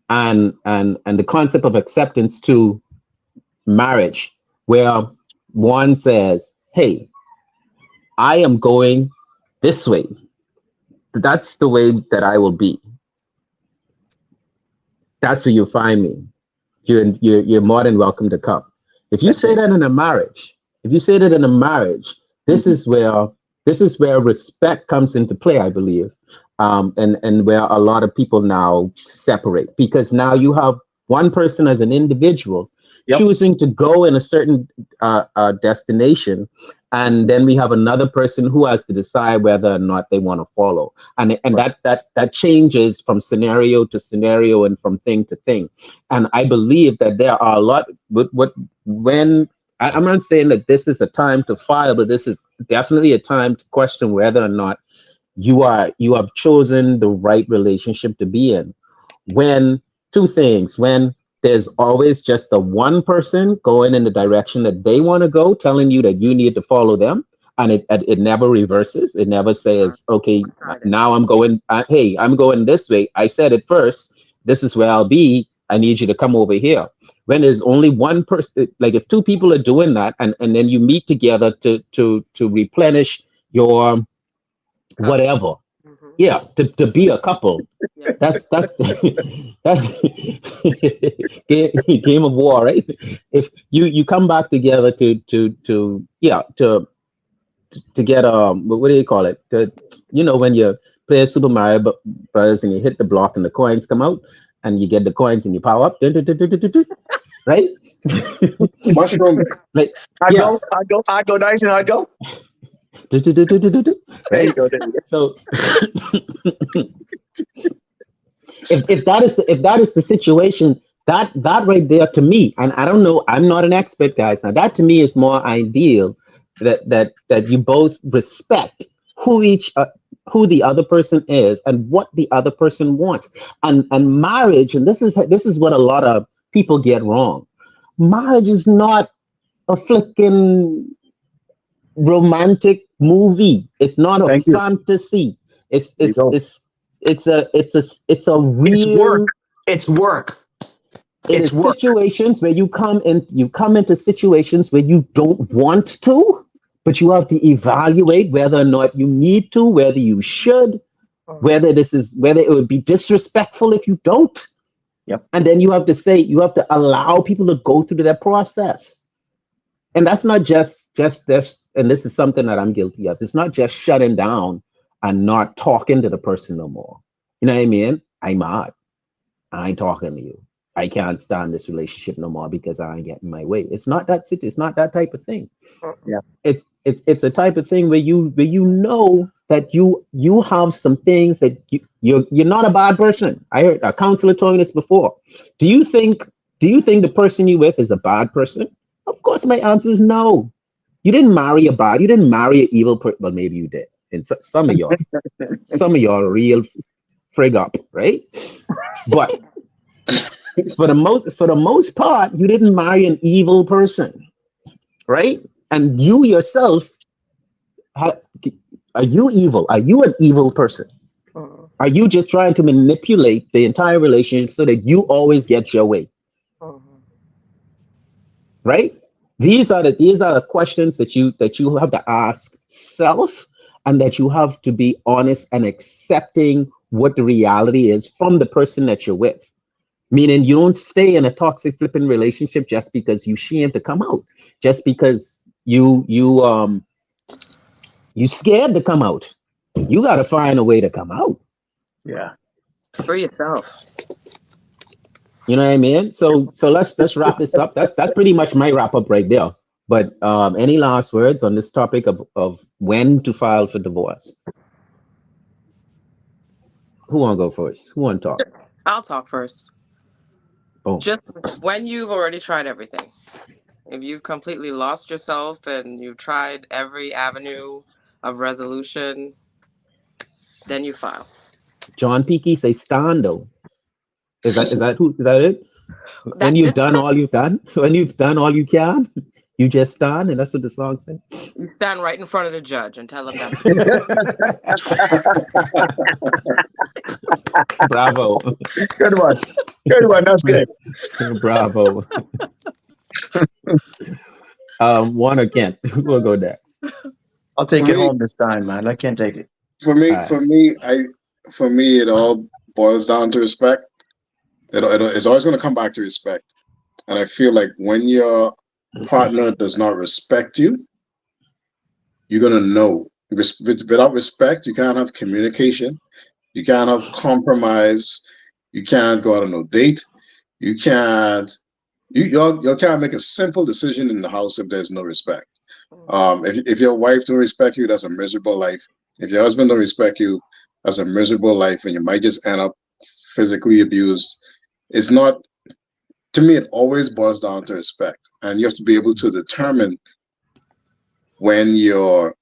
Speaker 1: and the concept of acceptance to marriage, where one says, "Hey, I am going this way. That's the way that I will be. That's where you find me. You're more than welcome to come." If you
Speaker 2: That's
Speaker 1: say
Speaker 2: it.
Speaker 1: that in a marriage, if you say that in a marriage, this
Speaker 2: Mhm.
Speaker 1: is where respect comes into play, I believe, and where a lot of people now separate because now you have one person as an individual
Speaker 2: Yep.
Speaker 1: choosing to go in a certain destination, and then we have another person who has to decide whether or not they want to follow, and
Speaker 2: Right.
Speaker 1: that changes from scenario to scenario and from thing to thing, and I believe that there are a lot what when I'm not saying that this is a time to fire, but this is definitely a time to question whether or not you have chosen the right relationship to be in. When two things, when there's always just the one person going in the direction that they want to go, telling you that you need to follow them, and it never reverses. It never says, okay,
Speaker 3: Decided.
Speaker 1: now I'm going. Hey, I'm going this way. I said it first. This is where I'll be. I need you to come over here. When there's only one person, like if two people are doing that, and then you meet together to replenish your
Speaker 3: Cup.
Speaker 1: whatever,
Speaker 3: Hmm.
Speaker 1: yeah, to be a couple,
Speaker 3: Yep.
Speaker 1: that's that's game of war, right? If you come back together to yeah to get what do you call it, when you play Super Mario Brothers and you hit the block and the coins come out and you get the coins and you power up, dun, dun, dun, dun, dun, dun, dun, right?
Speaker 4: Mushroom.
Speaker 1: Like,
Speaker 2: I
Speaker 1: yeah,
Speaker 2: go, I go, I go nice and I go.
Speaker 1: dun, dun, dun, dun, dun, dun, dun,
Speaker 2: There you
Speaker 1: right?
Speaker 2: go. There you go.
Speaker 1: So if that is the situation, that right there to me, and I don't know, I'm not an expert, guys. Now that to me is more ideal, that you both respect who who the other person is and what the other person wants, and marriage, and this is what a lot of people get wrong. Marriage is not a flicking romantic movie. It's not a
Speaker 2: Thank you.
Speaker 1: fantasy. It's
Speaker 2: There you
Speaker 1: it's
Speaker 2: go.
Speaker 1: it's it's a
Speaker 2: It's work.
Speaker 1: real.
Speaker 2: It's work.
Speaker 1: It
Speaker 2: It's
Speaker 1: is
Speaker 2: work.
Speaker 1: situations where you come into situations where you don't want to, but you have to evaluate whether or not you need to, whether you should,
Speaker 3: Hmm.
Speaker 1: whether it would be disrespectful if you don't,
Speaker 2: Yep.
Speaker 1: and then you have to allow people to go through that process. And that's not just this, and this is something that I'm guilty of. It's not just shutting down and not talking to the person no more. You know what I mean? I'm mad. I ain't talking to you. I can't stand this relationship no more because I ain't getting my way. It's not that type of thing.
Speaker 2: Yeah.
Speaker 1: It's a type of thing where you know that you have some things that you're not a bad person. I heard a counselor told me this before. Do you think the person you with is a bad person? Of course, my answer is no. You didn't marry an evil person. Well, maybe you did. And some of y'all real frig up, right? But for the most part, you didn't marry an evil person, right? And you yourself, ha- are you evil? Are you an evil person?
Speaker 3: Hmm.
Speaker 1: Are you just trying to manipulate the entire relationship so that you always get your way,
Speaker 3: Hmm.
Speaker 1: right? These are the questions that you have to ask self, and that you have to be honest and accepting what the reality is from the person that you're with. Meaning you don't stay in a toxic flipping relationship just because you shame to come out, just because you scared to come out. You got to find a way to come out.
Speaker 2: Yeah.
Speaker 3: For yourself.
Speaker 1: You know what I mean? So let's wrap this up. That's pretty much my wrap up right there. But any last words on this topic of when to file for divorce? Who want to go first? Who want to talk?
Speaker 3: I'll talk first.
Speaker 1: Boom.
Speaker 3: Just when you've already tried everything. If you've completely lost yourself and you've tried every avenue of resolution, then you file.
Speaker 1: John Peaky say stando. Is that it? When
Speaker 3: That
Speaker 1: you've
Speaker 3: this
Speaker 1: done all you've done, when you've done all you can, you just stand, and that's what the song said.
Speaker 3: you stand right in front of the judge and tell him that's what you
Speaker 1: Bravo.
Speaker 2: Good one. Good one. That's good.
Speaker 1: Bravo. One or Kent. We'll go next.
Speaker 2: I'll
Speaker 4: For
Speaker 2: take it
Speaker 4: me,
Speaker 2: home this time, man. I can't take it.
Speaker 4: for
Speaker 1: All
Speaker 4: me,
Speaker 1: right.
Speaker 4: for me, for me, it all boils down to respect. It's always going to come back to respect. And I feel like when you're partner does not respect you, you're gonna know. Without respect, you can't have communication. You can't have compromise. You can't go out on a date. You can't. You can't make a simple decision in the house if there's no respect. If your wife don't respect you, that's a miserable life. If your husband don't respect you, that's a miserable life, and you might just end up physically abused. It's not. To me, it always boils down to respect, and you have to be able to determine when your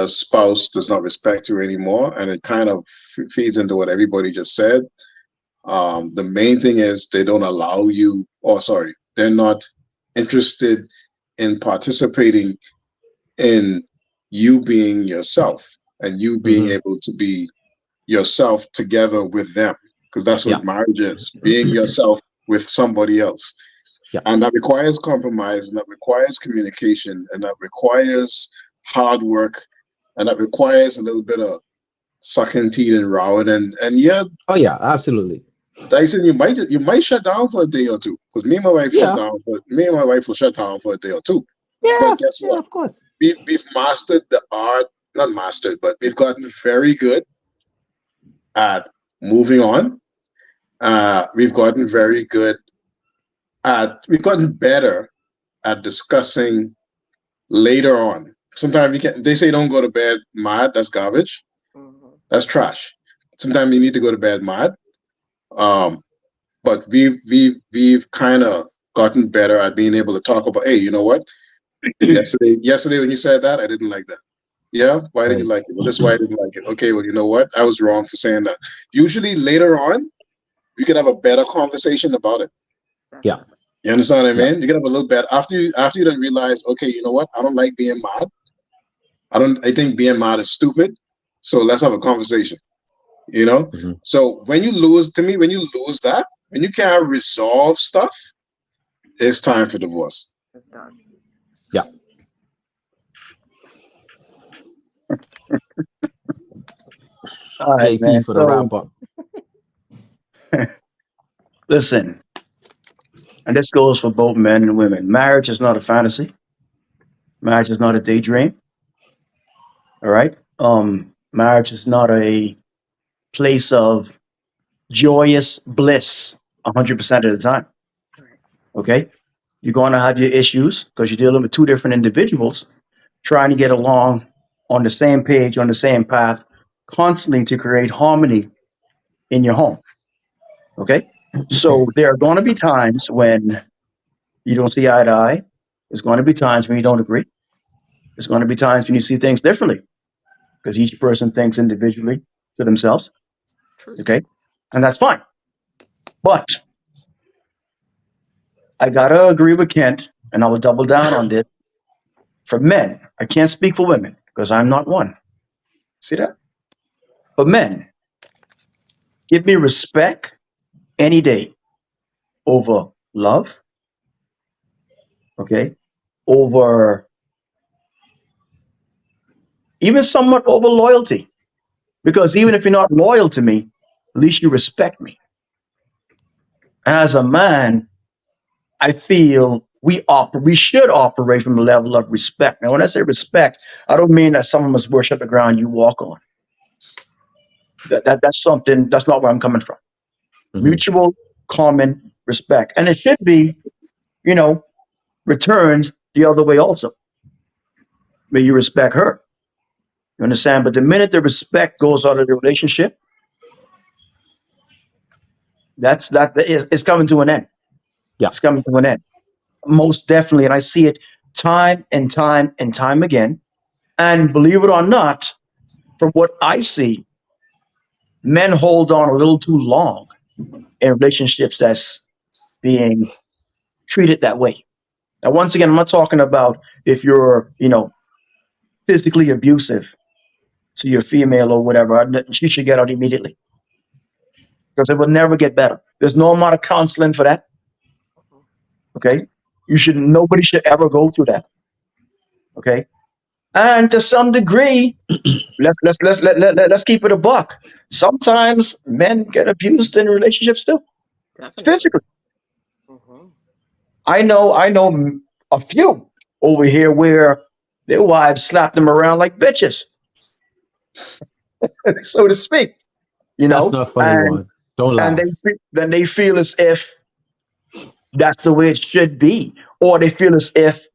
Speaker 4: spouse does not respect you anymore, and it kind of feeds into what everybody just said. The main thing is they don't allow you, or sorry, they're not interested in participating in you being yourself and you being
Speaker 1: Hmm.
Speaker 4: able to be yourself together with them, because that's
Speaker 1: Yeah.
Speaker 4: what marriage is, being yourself with somebody else.
Speaker 1: Yeah.
Speaker 4: And that requires compromise, and that requires communication, and that requires hard work, and that requires a little bit of sucking teeth and rowing. And yeah,
Speaker 1: Oh yeah, absolutely.
Speaker 4: Dyson, you might shut down for a day or two. Because
Speaker 1: Yeah.
Speaker 4: me and my wife will shut down for a day or two.
Speaker 1: Yeah.
Speaker 4: But guess
Speaker 1: Yeah.
Speaker 4: what?
Speaker 1: Of course.
Speaker 4: We've mastered the art, not mastered, but we've gotten very good at moving on. We've gotten better at discussing later on. Sometimes they say don't go to bed mad. That's garbage.
Speaker 3: Mhm.
Speaker 4: That's trash. Sometimes you need to go to bed mad. Um, but we've kind of gotten better at being able to talk about, hey, you know what? Yesterday when you said that, I didn't like that. Yeah, why did you
Speaker 1: Right.
Speaker 4: like it? Well, this is why I didn't like it. Okay, well, you know what? I was wrong for saying that. Usually later on, we could have a better conversation about it.
Speaker 1: Yeah.
Speaker 3: Definitely.
Speaker 4: You understand what I
Speaker 1: Yeah.
Speaker 4: mean? You can have a little better after you don't realize, okay, you know what? I don't like being mad. I think being mad is stupid. So let's have a conversation. You know?
Speaker 1: Hmm.
Speaker 4: So when you lose that, when you can't resolve stuff, it's time for divorce.
Speaker 3: It's done.
Speaker 1: Yeah.
Speaker 2: All right,
Speaker 1: JP
Speaker 2: man.
Speaker 1: for the
Speaker 2: So
Speaker 1: wrap up.
Speaker 2: listen, and this goes for both men and women. Marriage is not a fantasy. Marriage is not a daydream. All right. Marriage is not a place of joyous bliss 100% of the time.
Speaker 3: Right.
Speaker 2: Okay. You're going to have your issues because you're dealing with two different individuals trying to get along on the same page, on the same path, constantly to create harmony in your home. Okay. So there are going to be times when you don't see eye to eye. There's going to be times when you don't agree. There's going to be times when you see things differently because each person thinks individually to themselves.
Speaker 3: True
Speaker 2: Okay.
Speaker 3: story.
Speaker 2: And that's fine. But I got to agree with Kent, and I will double down on this. For men, I can't speak for women because I'm not one. See that? But men, give me respect any day over love, okay? Over even somewhat over loyalty. Because even if you're not loyal to me, at least you respect me. As a man, I feel we should operate from a level of respect. Now, when I say respect, I don't mean that someone must worship the ground you walk on. That's something that's not where I'm coming from.
Speaker 1: Hmm.
Speaker 2: Mutual common respect. And it should be, you know, returned the other way also. May you respect her. You understand? But the minute the respect goes out of the relationship, it's coming to an end.
Speaker 1: Yeah.
Speaker 2: It's coming to an end. Most definitely. And I see it time and time and time again. And believe it or not, from what I see, men hold on a little too long in relationships that's being treated that way. Now, once again, I'm not talking about if you're, physically abusive to your female or whatever, she should get out immediately because it will never get better. There's no amount of counseling for that.
Speaker 3: Mhm.
Speaker 2: Okay. Nobody should ever go through that. Okay. And to some degree, let's keep it a buck. Sometimes men get abused in relationships too,
Speaker 3: Definitely.
Speaker 2: physically.
Speaker 3: Hmm.
Speaker 2: I know a few over here where their wives slap them around like bitches, so to speak. You
Speaker 1: That's
Speaker 2: know,
Speaker 1: not funny, one. Don't
Speaker 2: and
Speaker 1: laugh.
Speaker 2: then they feel as if that's the way it should be, or they feel as if,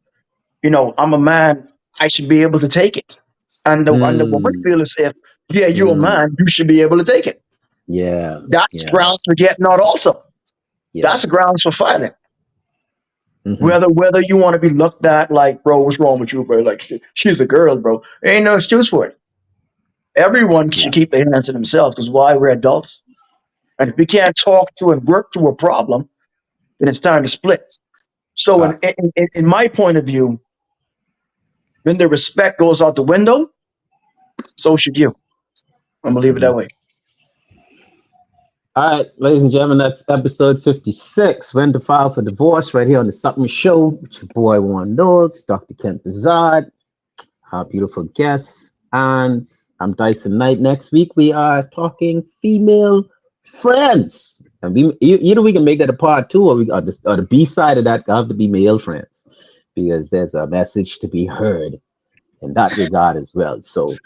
Speaker 2: I'm a man, I should be able to take it, and the woman
Speaker 1: Mm,
Speaker 2: feel as if, yeah, you're a
Speaker 1: mm,
Speaker 2: man, you should be able to take it.
Speaker 1: yeah,
Speaker 2: That's
Speaker 1: yeah,
Speaker 2: grounds for getting out. Also,
Speaker 1: yeah.
Speaker 2: that's grounds for filing.
Speaker 1: Hmm.
Speaker 2: Whether you want to be looked at like, bro, what's wrong with you, bro? Like, she's a girl, bro. Ain't no excuse for it. Everyone
Speaker 1: Yeah,
Speaker 2: should keep their hands to themselves because why? We're adults. And if we can't talk to and work through a problem, then it's time to split. So, in,
Speaker 1: facts.
Speaker 2: in my point of view, when the respect goes out the window, so should you. I'm going to leave it
Speaker 1: Hmm.
Speaker 2: that way.
Speaker 1: All right, ladies and gentlemen, that's episode 56. When to file for divorce, right here on the Sup'm Show with your boy Juan Notes, Dr. Kent Bizard, our beautiful guests, and I'm Dyson Knight. Next week we are talking female friends, and either we can make that a part two, or the B side of that have to be male friends, because there's a message to be heard in that regard as well. So,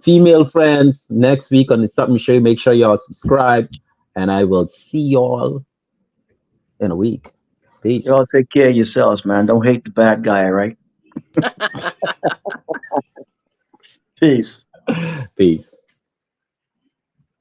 Speaker 1: female friends, next week on the Something Show. Make sure y'all subscribe, and I will see y'all in a week. Peace.
Speaker 2: Y'all take care of yourselves, man. Don't hate the bad guy, all right? Peace.
Speaker 1: Peace.